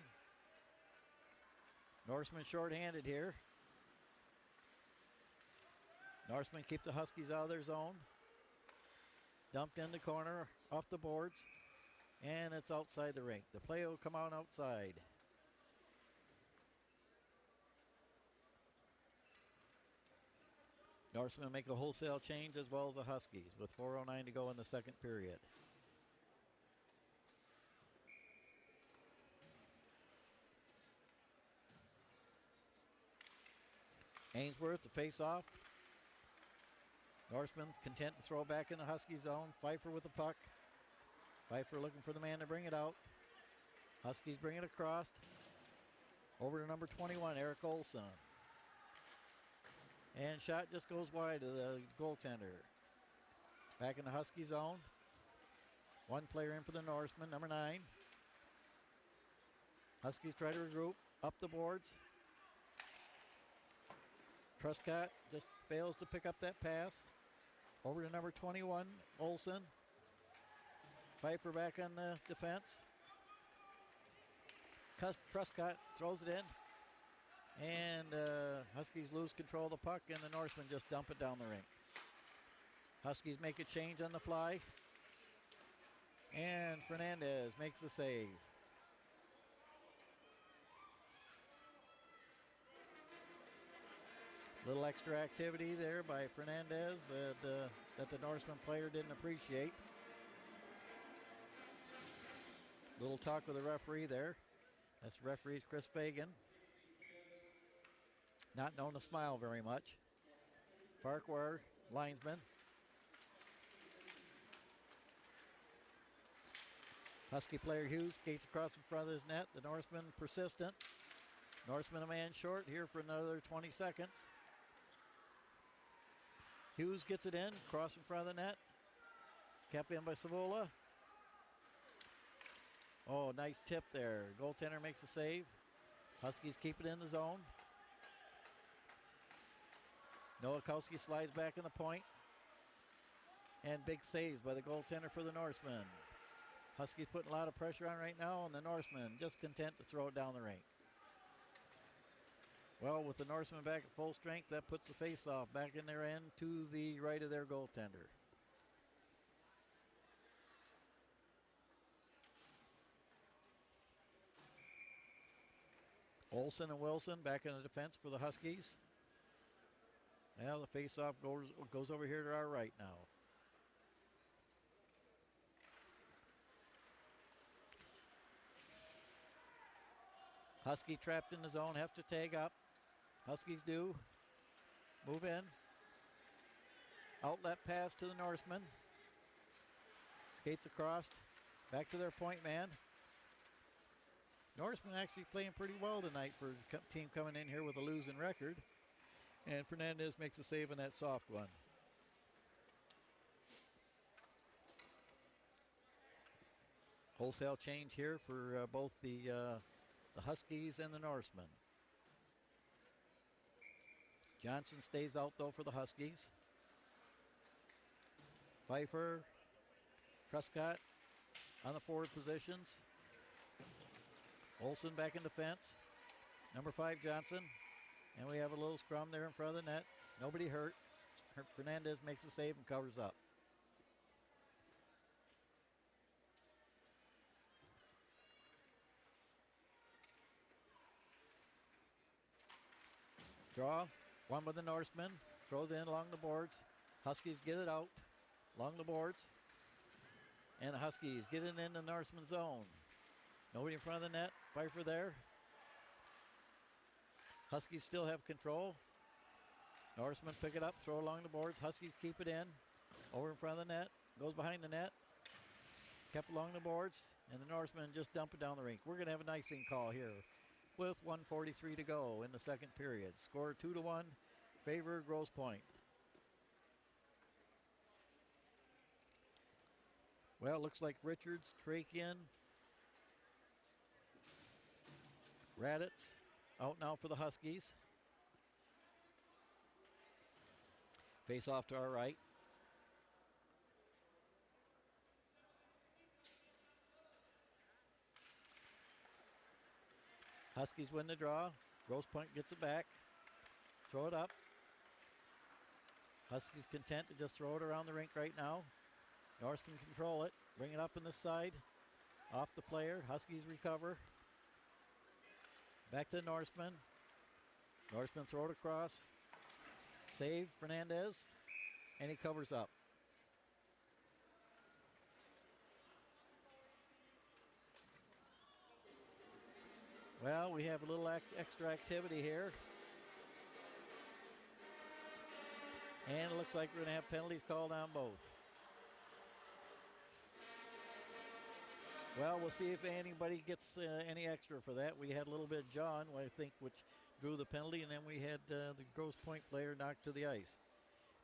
Norseman short-handed here. Norsemen keep the Huskies out of their zone. Dumped in the corner, off the boards, and it's outside the rink. The play will come out outside. Norsemen make a wholesale change as well as the Huskies with 4:09 to go in the second period. Ainsworth to face off. Norseman content to throw back in the Husky zone. Pfeiffer with the puck. Pfeiffer looking for the man to bring it out. Huskies bring it across. Over to number 21, Eric Olson. And shot just goes wide to the goaltender. Back in the Husky zone. One player in for the Norseman, number 9. Huskies try to regroup. Up the boards. Truscott just fails to pick up that pass. Over to number 21, Olson. Pfeiffer back on the defense. Truscott throws it in. And Huskies lose control of the puck, and the Norsemen just dump it down the rink. Huskies make a change on the fly. And Fernandez makes the save. Little extra activity there by Fernandez that the Norseman player didn't appreciate. Little talk with the referee there. That's referee Chris Fagan. Not known to smile very much. Farquhar, linesman. Husky player Hughes skates across in front of his net. The Norseman persistent. Norseman a man short here for another 20 seconds. Hughes gets it in, cross in front of the net. Kept in by Savola. Oh, nice tip there. Goaltender makes a save. Huskies keep it in the zone. Nowakowski slides back in the point. And big saves by the goaltender for the Norsemen. Huskies putting a lot of pressure on right now, and the Norsemen just content to throw it down the rink. Well, with the Norsemen back at full strength, that puts the face-off back in their end to the right of their goaltender. Olsen and Wilson back in the defense for the Huskies. Now the face-off goes over here to our right now. Husky trapped in the zone, have to tag up. Huskies do. Move in. Outlet pass to the Norseman. Skates across. Back to their point man. Norseman actually playing pretty well tonight for a team coming in here with a losing record. And Fernandez makes a save on that soft one. Wholesale change here for both the Huskies and the Norsemen. Johnson stays out though for the Huskies. Pfeiffer, Prescott on the forward positions. Olsen back in defense. Number 5, Johnson. And we have a little scrum there in front of the net. Nobody hurt. Fernandez makes a save and covers up. Draw. One with the Norseman. Throws in along the boards. Huskies get it out along the boards. And the Huskies get it in the Norseman zone. Nobody in front of the net. Pfeiffer there. Huskies still have control. Norsemen pick it up, throw along the boards. Huskies keep it in. Over in front of the net. Goes behind the net. Kept along the boards. And the Norsemen just dump it down the rink. We're going to have an icing call here with 1:43 to go in the second period. Score 2-1. Favor Grosse Pointe. Well, it looks like Richards, Trakian, Raditz out now for the Huskies. Face off to our right. Huskies win the draw. Grosse Pointe gets it back. Throw it up. Huskies content to just throw it around the rink right now. Norsemen control it. Bring it up in this side. Off the player. Huskies recover. Back to Norseman. Norseman throw it across. Save Fernandez. And he covers up. Well, we have a little extra activity here. And it looks like we're going to have penalties called on both. Well, we'll see if anybody gets any extra for that. We had a little bit of John, I think, which drew the penalty, and then we had the Grosse Pointe player knocked to the ice.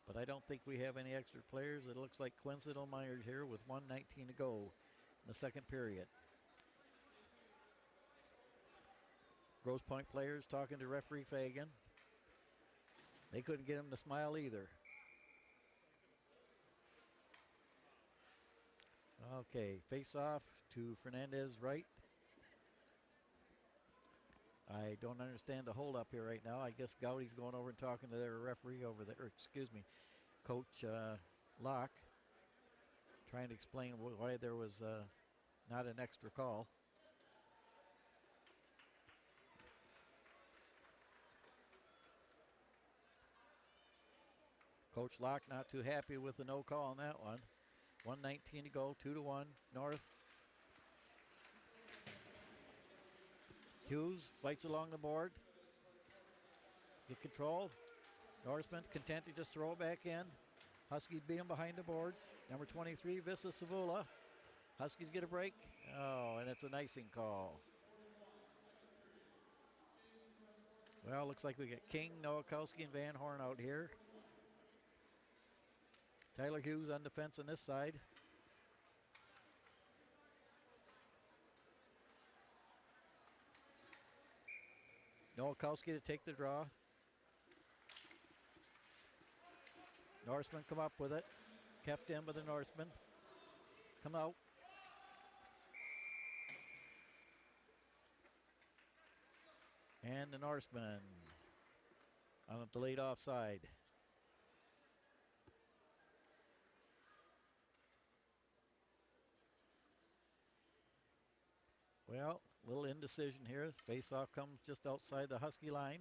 But I don't think we have any extra players. It looks like Quinn Siddlemeyer here with 1:19 to go in the second period. Grosse Pointe players talking to referee Fagan. They couldn't get him to smile either. Okay, face off to Fernandez right. I don't understand the hold up here right now. I guess Gowdy's going over and talking to their referee over there, or excuse me, Coach Locke, trying to explain why there was not an extra call. Coach Locke not too happy with the no call on that one. 1:19 to go, 2-1 North. Hughes fights along the board. Get control. Norseman content to just throw it back in. Huskies beat him behind the boards. Number 23, Vissa Savula. Huskies get a break. Oh, and it's an icing call. Well, looks like we got King, Nowakowski, and Van Horn out here. Tyler Hughes on defense on this side. Nowakowski to take the draw. Norseman come up with it. Kept in by the Norseman. Come out. And the Norseman on a delayed offside. Well, little indecision here. Face-off comes just outside the Husky line.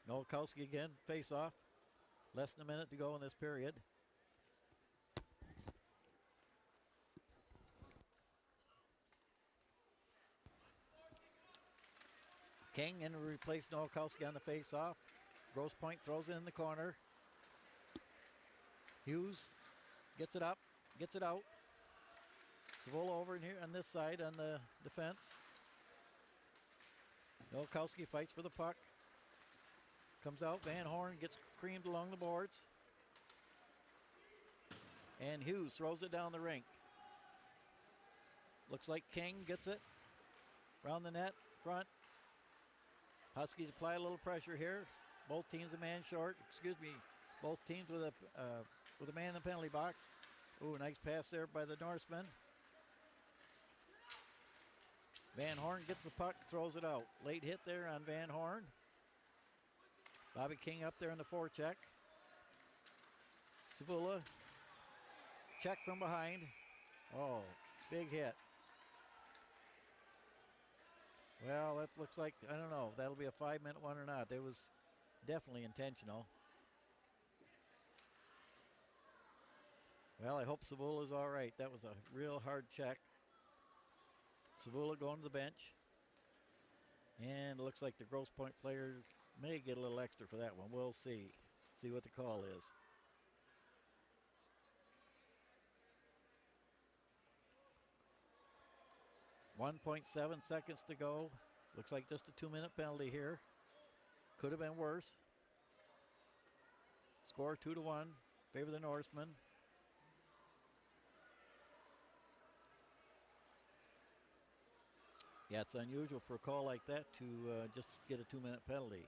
Nowakowski again, face-off. Less than a minute to go in this period. King in to replace Nowakowski on the face-off. Grosse Pointe throws it in the corner. Hughes gets it up, gets it out. Savola over in here on this side on the defense. Nowakowski fights for the puck. Comes out, Van Horn gets creamed along the boards. And Hughes throws it down the rink. Looks like King gets it. Around the net, front. Huskies apply a little pressure here. Both teams a man short. Both teams with a man in the penalty box. Ooh, nice pass there by the Norseman. Van Horn gets the puck, throws it out. Late hit there on Van Horn. Bobby King up there in the forecheck. Savula. Check from behind. Oh, big hit. Well, that looks like, I don't know, that'll be a 5-minute one or not. It was definitely intentional. Well, I hope Savula's all right. That was a real hard check. Savula going to the bench. And it looks like the Grosse Pointe player may get a little extra for that one. We'll see. See what the call is. .7 seconds to go. Looks like just a 2-minute penalty here. Could have been worse. Score 2-1. Favor the Norsemen. Yeah, it's unusual for a call like that to just get a 2-minute penalty.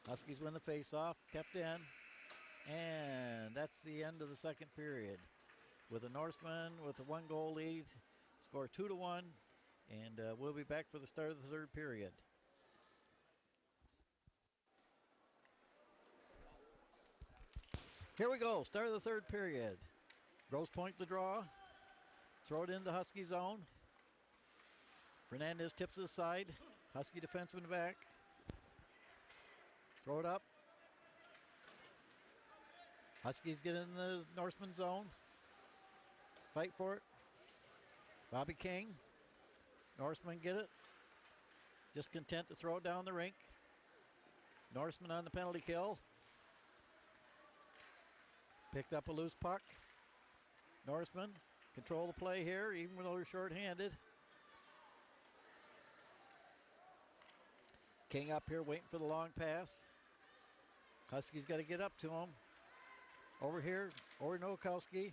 Huskies win the face-off, kept in, and that's the end of the second period. With the Norsemen with a 1-goal lead, score 2-1, and we'll be back for the start of the third period. Here we go, start of the third period. Grosse Pointe the draw. Throw it into Husky zone. Fernandez tips to the side. Husky defenseman back. Throw it up. Huskies get in the Norseman zone. Fight for it. Bobby King. Norseman get it. Just content to throw it down the rink. Norseman on the penalty kill. Picked up a loose puck. Norseman control the play here, even though they're short-handed. King up here waiting for the long pass. Huskies got to get up to him. Over here, over Nowakowski.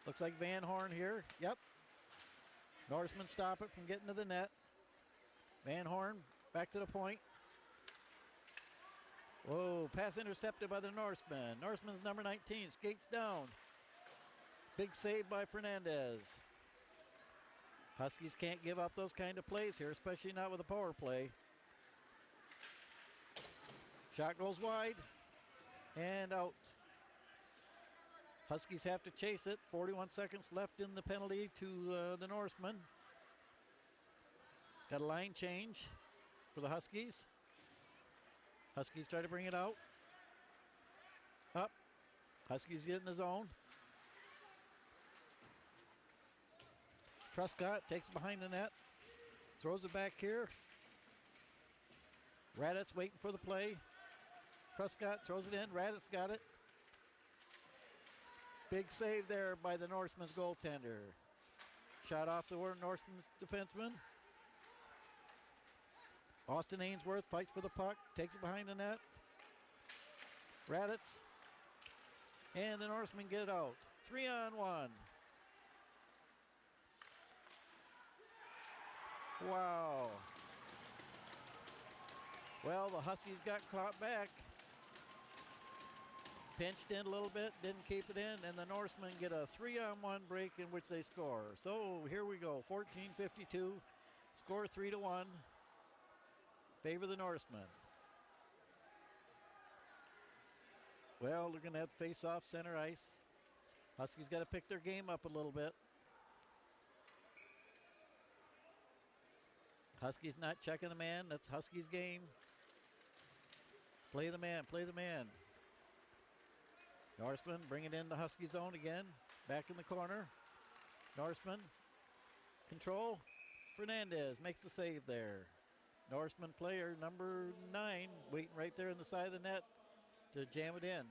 Looks like Van Horn here. Yep. Norseman stop it from getting to the net. Van Horn back to the point. Whoa, pass intercepted by the Norseman. Norseman's number 19 skates down. Big save by Fernandez. Huskies can't give up those kind of plays here, especially not with a power play. Shot goes wide and out. Huskies have to chase it. 41 seconds left in the penalty to the Norsemen. Got a line change for the Huskies. Huskies try to bring it out. Up. Huskies get in the zone. Truscott takes it behind the net. Throws it back here. Raditz waiting for the play. Truscott throws it in. Raditz got it. Big save there by the Norseman's goaltender. Shot off the Norseman's defenseman. Austin Ainsworth fights for the puck. Takes it behind the net. Raditz. And the Norsemen get it out. 3-on-1. Wow. Well, the Huskies got caught back. Pinched in a little bit, didn't keep it in, and the Norsemen get a 3-on-1 break in which they score. So here we go, 14:52, score 3-1, favor the Norsemen. Well, they're going to have to face off center ice. Huskies got to pick their game up a little bit. Huskies not checking the man. That's Huskies game. Play the man, play the man. Norseman bring it in the Husky zone again. Back in the corner. Norseman. Control. Fernandez makes the save there. Norseman player number 9 waiting right there on the side of the net to jam it in.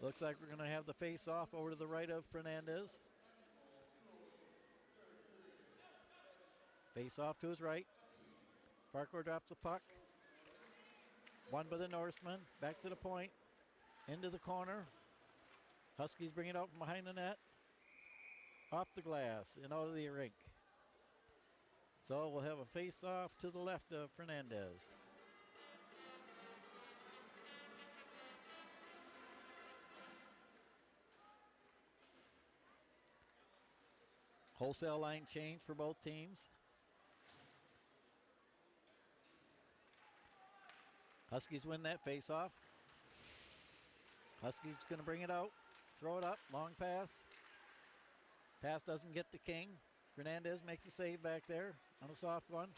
Looks like we're going to have the face off over to the right of Fernandez. Face off to his right. Farquhar drops the puck. Won by the Norseman. Back to the point. Into the corner. Huskies bring it out from behind the net. Off the glass and out of the rink. So we'll have a face off to the left of Fernandez. Wholesale line change for both teams. Huskies win that face-off. Huskies going to bring it out. Throw it up. Long pass. Pass doesn't get to King. Fernandez makes a save back there on a soft one.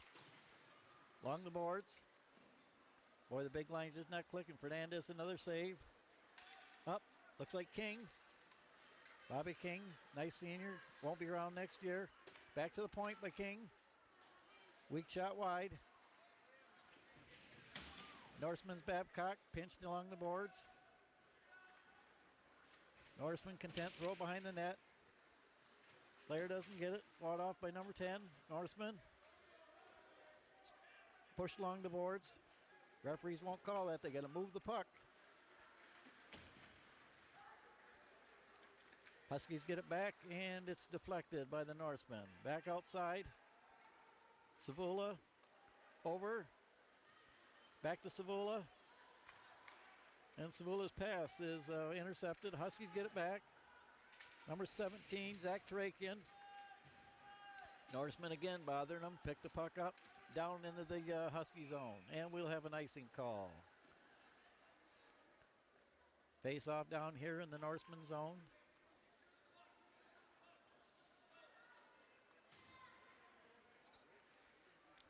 Along the boards. Boy, the big line's just not clicking. Fernandez, another save. Up. Looks like King. Bobby King, nice senior. Won't be around next year. Back to the point by King. Weak shot wide. Norseman's Babcock pinched along the boards. Norseman content, throw it behind the net. Player doesn't get it. Fought off by number 10, Norseman. Pushed along the boards. Referees won't call that. They got to move the puck. Huskies get it back, and it's deflected by the Norsemen. Back outside. Savula over. Back to Savula. And Savula's pass is intercepted. Huskies get it back. Number 17, Zach Tarakian. Norsemen again bothering them. Pick the puck up. Down into the Husky zone. And we'll have an icing call. Face off down here in the Norseman zone.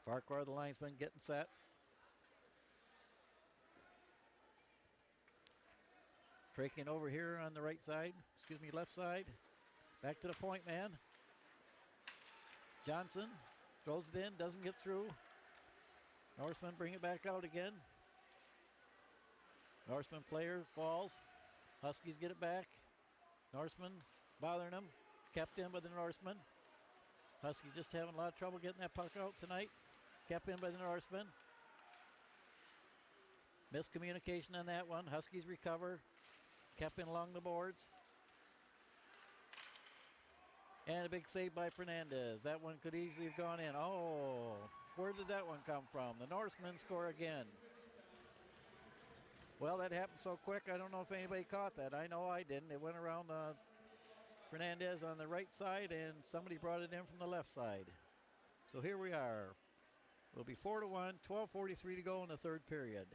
Farquhar, the linesman, getting set. Traking over here on the right side. Excuse me, left side. Back to the point man. Johnson throws it in, doesn't get through. Norseman bring it back out again. Norseman player falls. Huskies get it back. Norseman bothering them. Kept in by the Norseman. Huskies just having a lot of trouble getting that puck out tonight. Kept in by the Norseman. Miscommunication on that one. Huskies recover. Kept in along the boards. And a big save by Fernandez. That one could easily have gone in. Oh, where did that one come from? The Norsemen score again. Well, that happened so quick, I don't know if anybody caught that. I know I didn't. It went around Fernandez on the right side, and somebody brought it in from the left side. So here we are. It'll be 4-1, 12:43 to go in the third period.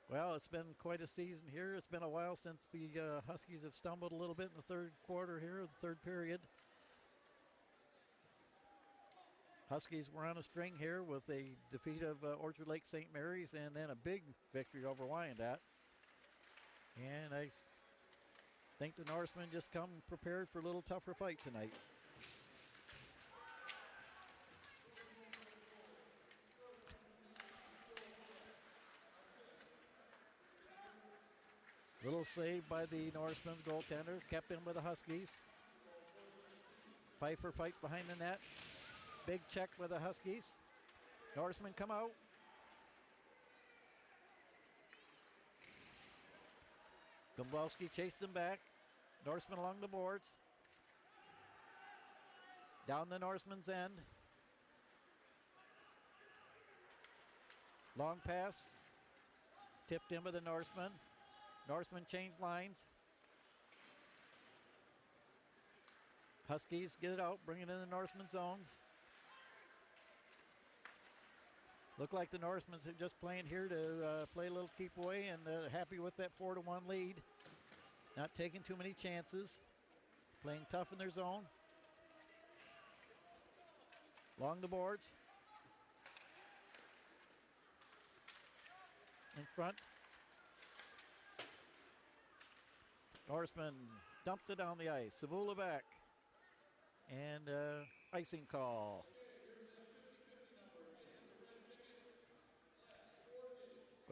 Well, it's been quite a season here. It's been a while since the Huskies have stumbled a little bit in the third quarter here, the third period. Huskies were on a string here with a defeat of Orchard Lake St. Mary's and then a big victory over Wyandotte. And think the Norsemen just come prepared for a little tougher fight tonight. Little save by the Norsemen's goaltender, kept in by the Huskies. Pfeiffer fights behind the net. Big check by the Huskies. Norsemen come out. Dombrowski chases them back. Norsemen along the boards. Down the Norsemen's end. Long pass. Tipped in by the Norsemen. Norsemen change lines. Huskies get it out, bring it in the Norsemen zones. Look like the Norsemen are just playing here to play a little keep away and happy with that 4-1 lead. Not taking too many chances. Playing tough in their zone. Along the boards. In front. Norseman dumped it down the ice. Savula back. And icing call.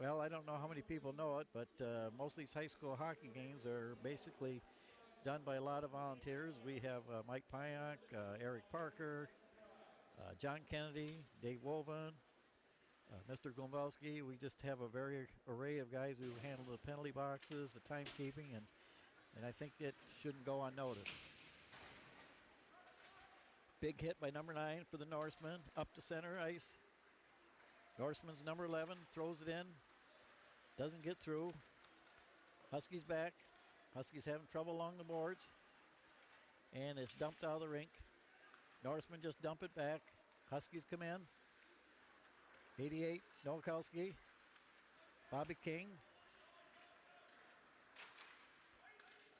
Well, I don't know how many people know it, but most of these high school hockey games are basically done by a lot of volunteers. We have Mike Pionk, Eric Parker, John Kennedy, Dave Woven, Mr. Glombowski. We just have a very array of guys who handle the penalty boxes, the timekeeping, and I think it shouldn't go unnoticed. Big hit by number 9 for the Norsemen, up to center ice. Norseman's number 11 throws it in, doesn't get through. Huskies back. Huskies having trouble along the boards, and it's dumped out of the rink. Norsemen just dump it back. Huskies come in. 88, Nowakowski, Bobby King.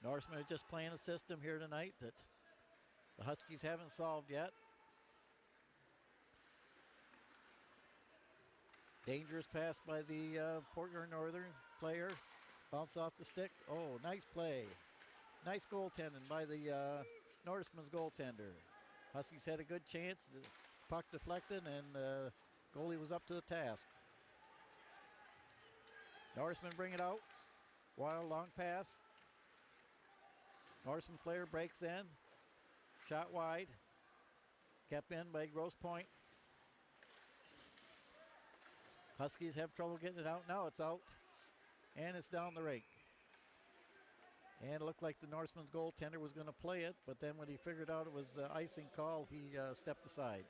Norsemen are just playing a system here tonight that the Huskies haven't solved yet. Dangerous pass by the Portland Northern player. Bounce off the stick. Oh, nice play. Nice goaltending by the Norseman's goaltender. Huskies had a good chance. The puck deflected, and goalie was up to the task. Norsemen bring it out. Wild long pass. Norseman player breaks in. Shot wide. Kept in by Grosse Pointe. Huskies have trouble getting it out. Now it's out. And it's down the rink. And it looked like the Norseman's goaltender was going to play it, but then when he figured out it was icing call, he stepped aside.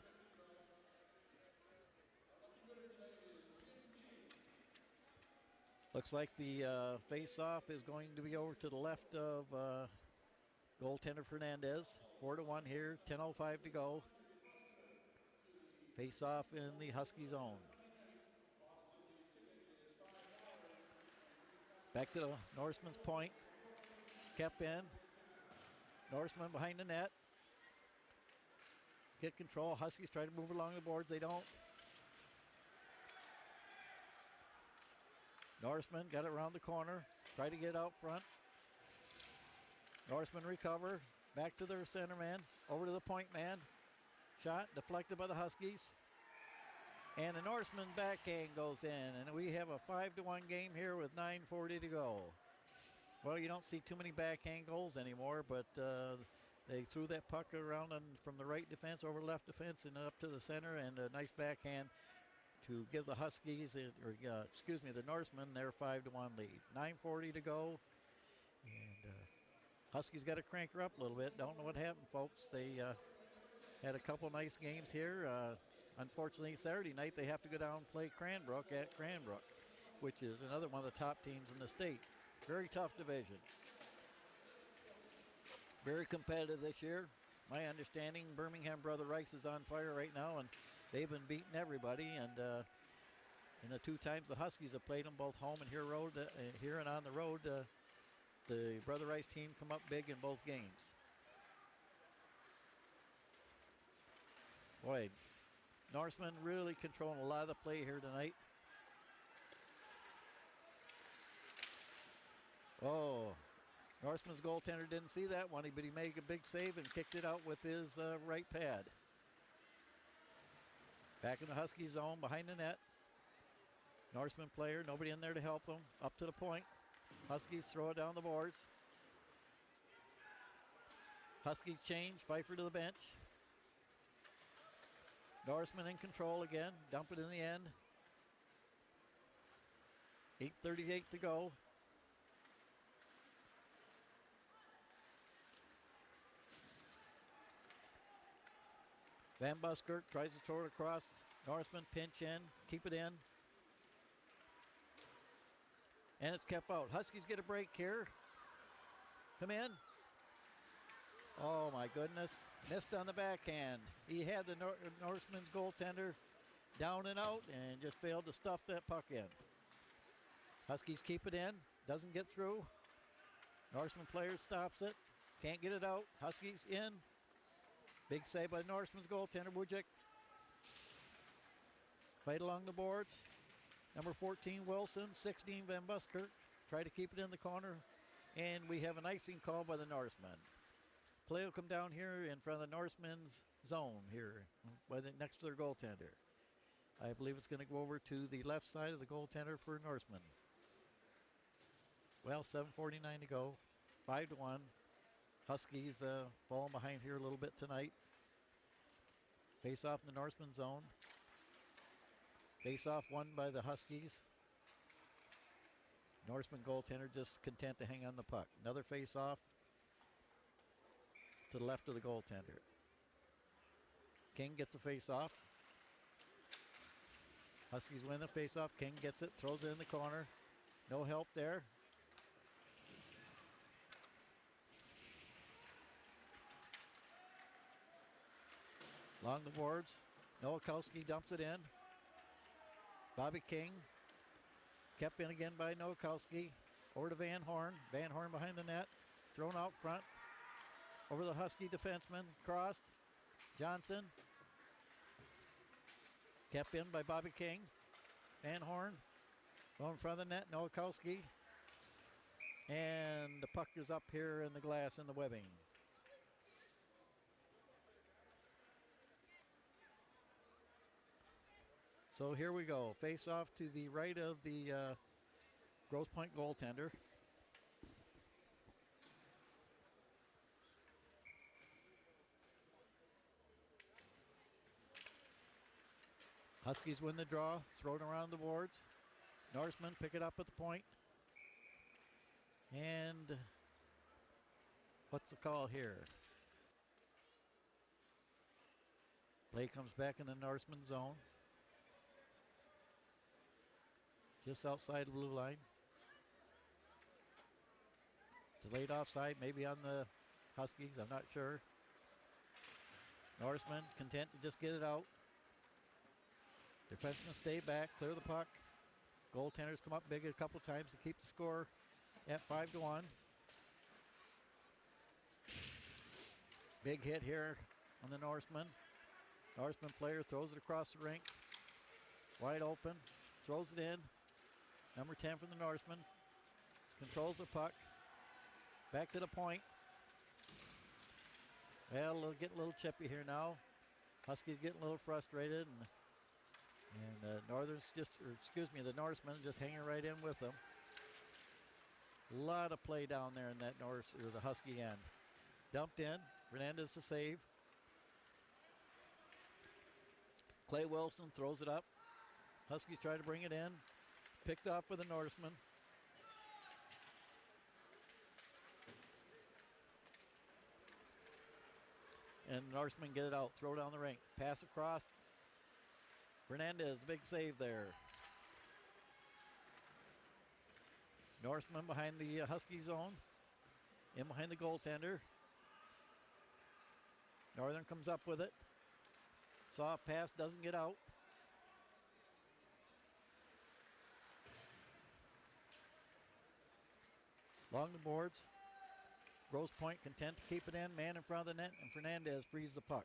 Looks like the face-off is going to be over to the left of goaltender Fernandez. 4-1 here, 10:05 to go. Face-off in the Husky zone. Back to the Norseman's point. Kept in. Norseman behind the net. Get control. Huskies try to move along the boards. They don't. Norseman got it around the corner. Try to get out front. Norseman recover. Back to their center man. Over to the point man. Shot deflected by the Huskies. And the Norseman backhand goes in. And we have a 5-1 game here with 9:40 to go. Well, you don't see too many backhand goals anymore, but they threw that puck around from the right defense over left defense and up to the center, and a nice backhand to give the Huskies, the Norsemen, their 5-1 lead. 9:40 to go, and Huskies got to crank her up a little bit. Don't know what happened, folks. They had a couple nice games here. Unfortunately, Saturday night they have to go down and play Cranbrook at Cranbrook, which is another one of the top teams in the state. Very tough division. Very competitive this year. My understanding, Birmingham Brother Rice is on fire right now, and they've been beating everybody. And the 2 times the Huskies have played them, both home and here and on the road, the Brother Rice team come up big in both games. Boy, Norsemen really controlling a lot of the play here tonight. Oh, Norseman's goaltender didn't see that one, but he made a big save and kicked it out with his right pad. Back in the Husky zone, behind the net. Norseman player, nobody in there to help him. Up to the point. Huskies throw it down the boards. Huskies change, Pfeiffer to the bench. Norseman in control again, dump it in the end. 8:38 to go. Van Buskirk tries to throw it across. Norseman pinch in, keep it in. And it's kept out. Huskies get a break here. Come in. Oh my goodness. Missed on the backhand. He had the Norseman's goaltender down and out and just failed to stuff that puck in. Huskies keep it in. Doesn't get through. Norseman player stops it. Can't get it out. Huskies in. Big save by Norseman's goaltender, Wujcik. Fight along the boards. Number 14, Wilson. 16, Van Buskirk. Try to keep it in the corner. And we have an icing call by the Norsemen. Play will come down here in front of the Norsemen's zone here, next to their goaltender. I believe it's going to go over to the left side of the goaltender for Norseman. Well, 7:49 to go. 5-1. Huskies falling behind here a little bit tonight. Face off in the Norseman zone. Face off won by the Huskies. Norseman goaltender just content to hang on the puck. Another face off to the left of the goaltender. King gets a face off. Huskies win the face off. King gets it, throws it in the corner. No help there. Along the boards, Nowakowski dumps it in. Bobby King, kept in again by Nowakowski. Over to Van Horn. Van Horn behind the net. Thrown out front. Over the Husky defenseman. Crossed. Johnson. Kept in by Bobby King. Van Horn. Going in front of the net. Nowakowski. And the puck is up here in the glass in the webbing. So here we go. Face off to the right of the Grosse Pointe goaltender. Huskies win the draw. Thrown around the boards. Norsemen pick it up at the point. And what's the call here? Play comes back in the Norseman zone. Just outside the blue line. Delayed offside, maybe on the Huskies, I'm not sure. Norseman content to just get it out. Defensemen stay back, clear the puck. Goaltenders come up big a couple times to keep the score at 5-1. Big hit here on the Norseman. Norseman player throws it across the rink. Wide open, throws it in. Number 10 from the Norseman. Controls the puck. Back to the point. Well, it'll get a little chippy here now. Huskies getting a little frustrated. And the Norsemen just hanging right in with them. A lot of play down there in that the Husky end. Dumped in. Fernandez to save. Clay Wilson throws it up. Huskies try to bring it in. Picked up with the Norseman. And the Norsemen get it out. Throw down the rink. Pass across. Fernandez, big save there. Norseman behind the Husky zone. In behind the goaltender. Northern comes up with it. Soft pass, doesn't get out. Along the boards. Grosse Pointe content to keep it in. Man in front of the net, and Fernandez frees the puck.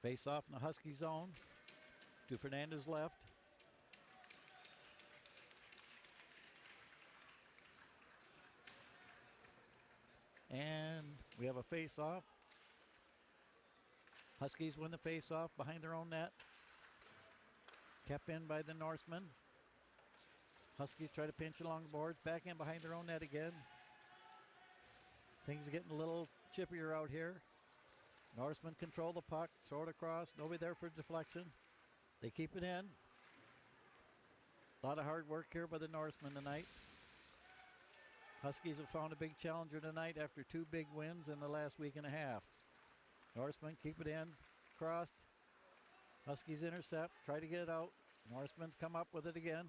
Face off in the Husky zone. To Fernandez left. And we have a face-off. Huskies win the face-off behind their own net. Kept in by the Norsemen. Huskies try to pinch along the boards. Back in behind their own net again. Things are getting a little chippier out here. Norsemen control the puck. Throw it across. Nobody there for deflection. They keep it in. A lot of hard work here by the Norsemen tonight. Huskies have found a big challenger tonight after 2 big wins in the last week and a half. Norsemen keep it in. Crossed. Huskies intercept. Try to get it out. Norsemen come up with it again.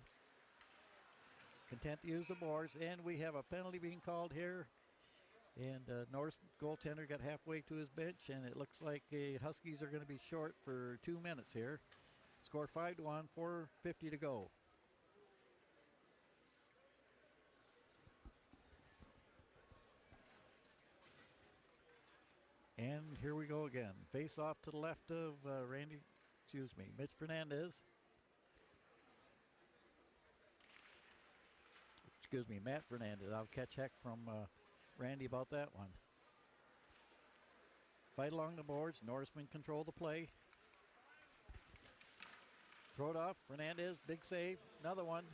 Content to use the boards. And we have a penalty being called here. And Norse goaltender got halfway to his bench. And it looks like the Huskies are going to be short for 2 minutes here. Score 5-1. 4:50 to go. And here we go again. Face off to the left of Mitch Fernandez. Matt Fernandez. I'll catch heck from Randy about that one. Fight along the boards. Norsemen control the play. Throw it off. Fernandez, big save. Another one.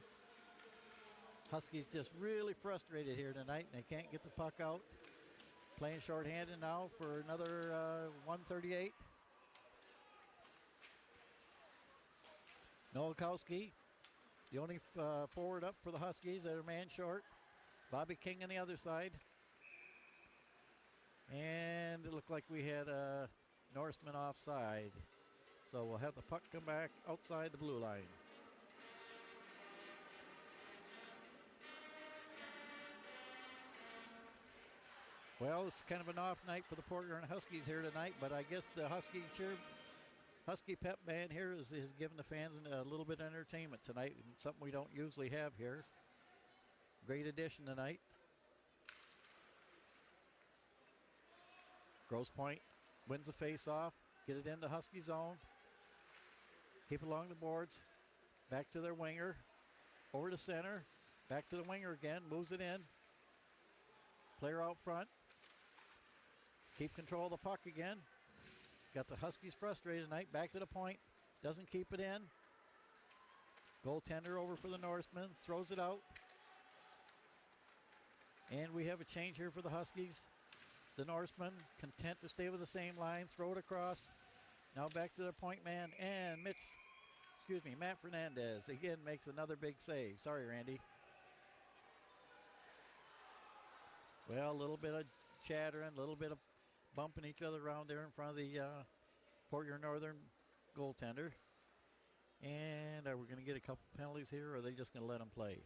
Huskies just really frustrated here tonight, and they can't get the puck out. Playing shorthanded now for another 1:38. Nowakowski, the only forward up for the Huskies. They're a man short. Bobby King on the other side. And it looked like we had a Norseman offside. So we'll have the puck come back outside the blue line. Well, it's kind of an off night for the Port Huron Huskies here tonight, but I guess the Husky pep band here is giving the fans a little bit of entertainment tonight, something we don't usually have here. Great addition tonight. Grosse Pointe wins the face-off. Get it into Husky zone. Keep it along the boards. Back to their winger. Over to center. Back to the winger again. Moves it in. Player out front. Keep control of the puck again. Got the Huskies frustrated tonight. Back to the point. Doesn't keep it in. Goaltender over for the Norsemen. Throws it out. And we have a change here for the Huskies. The Norsemen content to stay with the same line. Throw it across. Now back to their point man. And Matt Fernandez again makes another big save. Sorry, Randy. Well, a little bit of chattering, a little bit of bumping each other around there in front of the Port Huron Northern goaltender. And are we going to get a couple penalties here, or are they just going to let them play?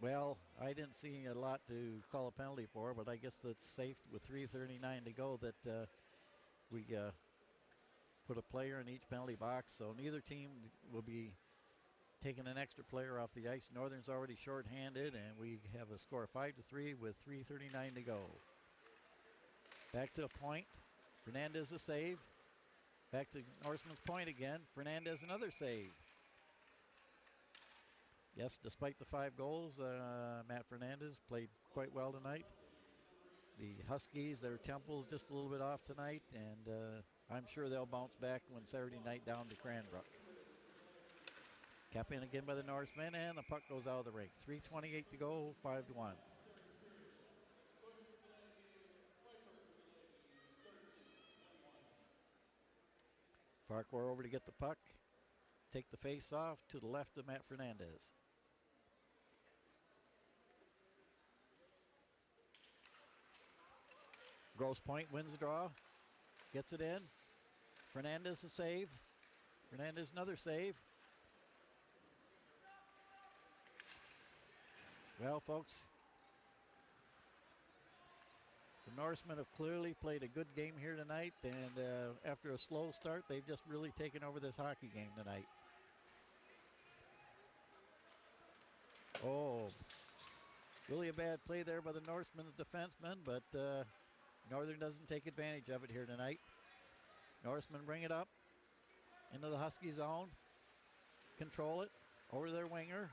Well, I didn't see a lot to call a penalty for, but I guess it's safe with 3:39 to go that we put a player in each penalty box. So neither team will be taking an extra player off the ice. Northern's already shorthanded, and we have a score of 5-3 with 3:39 to go. Back to the point. Fernandez a save. Back to Norseman's point again. Fernandez another save. Yes, despite the 5 goals, Matt Fernandez played quite well tonight. The Huskies, their tempo's just a little bit off tonight, and I'm sure they'll bounce back when Saturday night down to Cranbrook. Kept in again by the Norsemen, and the puck goes out of the rink. 3:28 to go, 5-1. Farquhar over to get the puck. Take the face off to the left of Matt Fernandez. Grosse Pointe wins the draw. Gets it in. Fernandez a save. Fernandez another save. Well, folks, the Norsemen have clearly played a good game here tonight, and after a slow start, they've just really taken over this hockey game tonight. Oh, really a bad play there by the Norsemen, the defenseman, but Northern doesn't take advantage of it here tonight. Norsemen bring it up into the Husky zone. Control it over their winger.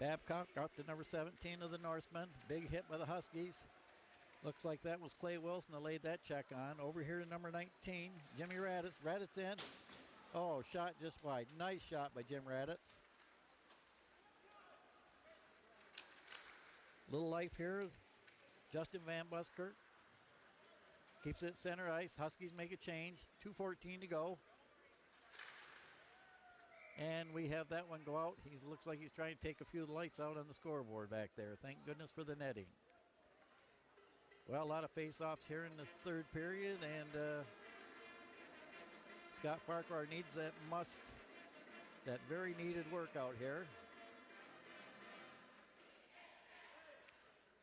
Babcock up to number 17 of the Norsemen. Big hit by the Huskies. Looks like that was Clay Wilson that laid that check on. Over here to number 19, Jimmy Raditz. Raditz in. Oh, shot just wide. Nice shot by Jim Raditz. Little life here. Justin Van Buskirk keeps it center ice. Huskies make a change. 2:14 to go. And we have that one go out. He looks like he's trying to take a few of the lights out on the scoreboard back there. Thank goodness for the netting. Well, a lot of face-offs here in this third period, and Scott Farquhar needs that very needed work out here.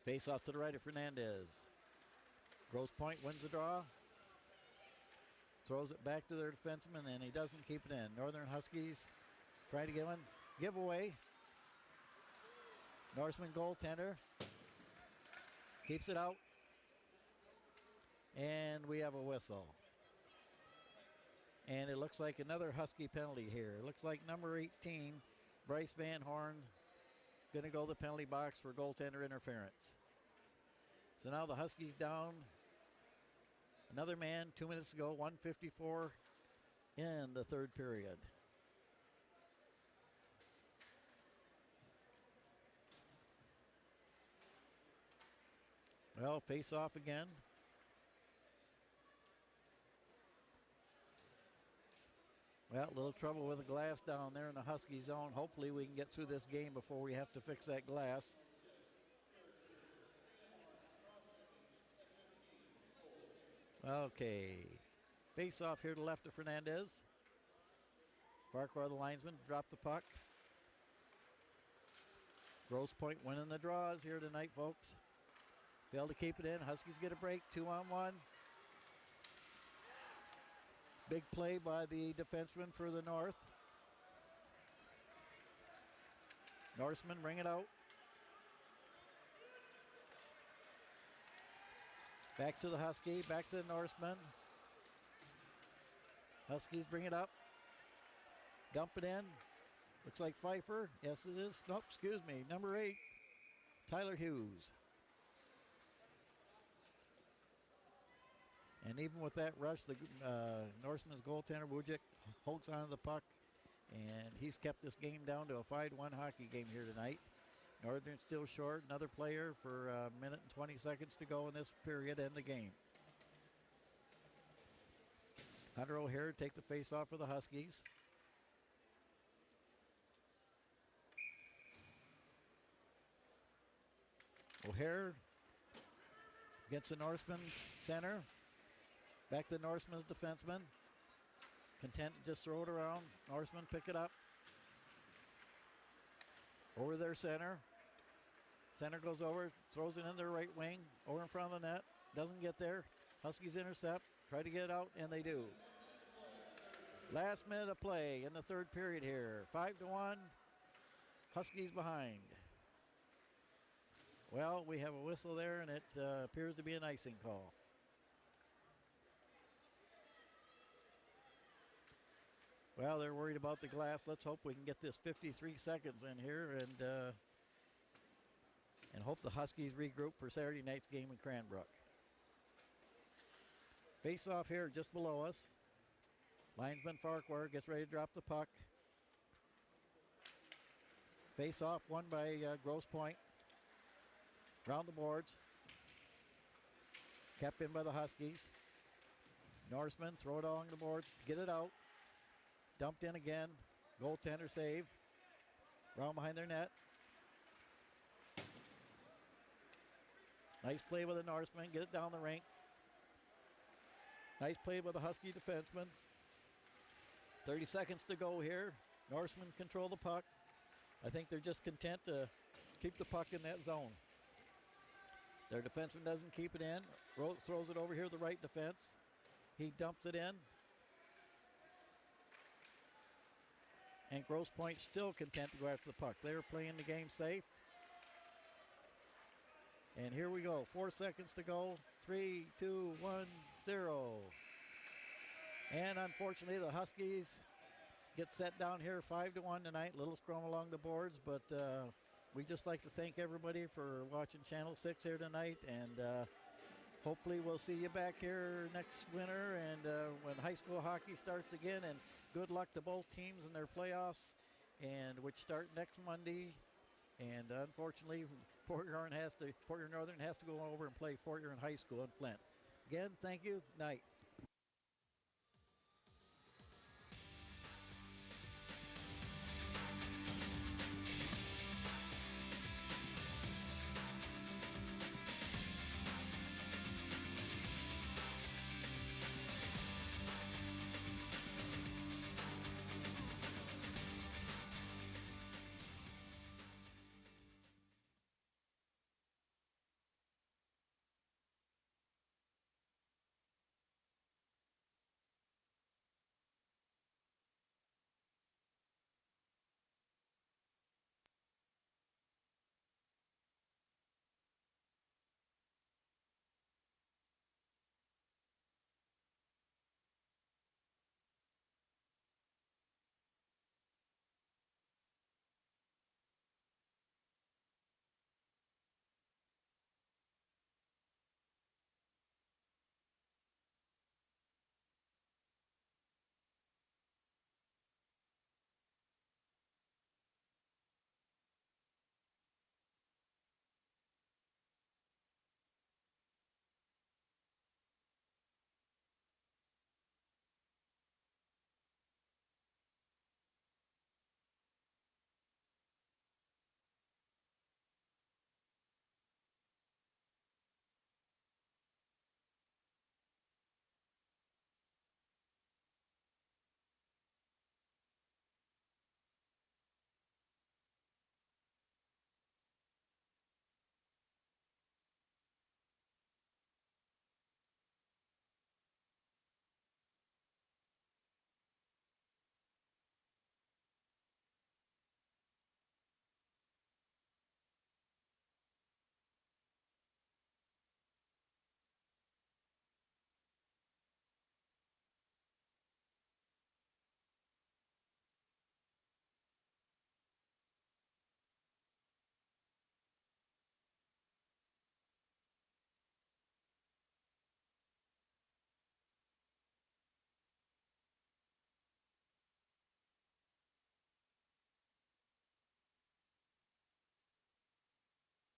Face-off to the right of Fernandez. Grosse Pointe wins the draw. Throws it back to their defenseman, and he doesn't keep it in. Northern Huskies trying to get one. Giveaway. Norseman goaltender keeps it out. And we have a whistle. And it looks like another Husky penalty here. It looks like number 18, Bryce Van Horn, going to go to the penalty box for goaltender interference. So now the Huskies down another man, 2 minutes to go, 1:54 in the third period. Well, face off again. Well, a little trouble with the glass down there in the Husky zone. Hopefully we can get through this game before we have to fix that glass. Okay. Face off here to the left of Fernandez. Farquhar, the linesman, dropped the puck. Grosse Pointe winning the draws here tonight, folks. Failed to keep it in. Huskies get a break, 2-on-1. Big play by the defenseman for the North. Norsemen bring it out. Back to the Husky, back to the Norsemen. Huskies bring it up. Dump it in. Looks like Pfeiffer. Yes, it is. Nope, excuse me. Number 8, Tyler Hughes. And even with that rush, the Norseman's goaltender, Wujcik, holds onto the puck. And he's kept this game down to a 5-1 hockey game here tonight. Northern still short. Another player for a minute and 20 seconds to go in this period and the game. Hunter O'Hare take the face-off for the Huskies. O'Hare against the Norseman's center. Back to the Norseman's defenseman. Content to just throw it around. Norseman pick it up. Over their center. Center goes over, throws it in their right wing. Over in front of the net. Doesn't get there. Huskies intercept. Try to get it out, and they do. Last minute of play in the third period here. 5-1. Huskies behind. Well, we have a whistle there, and it appears to be an icing call. Well, they're worried about the glass. Let's hope we can get this 53 seconds in here and hope the Huskies regroup for Saturday night's game in Cranbrook. Face off here just below us. Linesman Farquhar gets ready to drop the puck. Face off won by Grosse Pointe. Round the boards. Kept in by the Huskies. Norsemen throw it along the boards. Get it out. Dumped in again. Goaltender save. Round behind their net. Nice play by the Norsemen. Get it down the rink. Nice play by the Husky defenseman. 30 seconds to go here. Norsemen control the puck. I think they're just content to keep the puck in that zone. Their defenseman doesn't keep it in. Throws it over here to the right defense. He dumps it in. And Grosse Pointe still content to go after the puck. They're playing the game safe. And here we go. 4 seconds to go. 3, 2, 1, 0. And unfortunately, the Huskies get set down here 5-1 tonight. Little scrum along the boards, but we just like to thank everybody for watching Channel 6 here tonight. And hopefully we'll see you back here next winter and when high school hockey starts again. And good luck to both teams in their playoffs, and which start next Monday. And unfortunately, Port Huron Northern has to go over and play Fort Huron High School in Flint. Again, thank you. Night.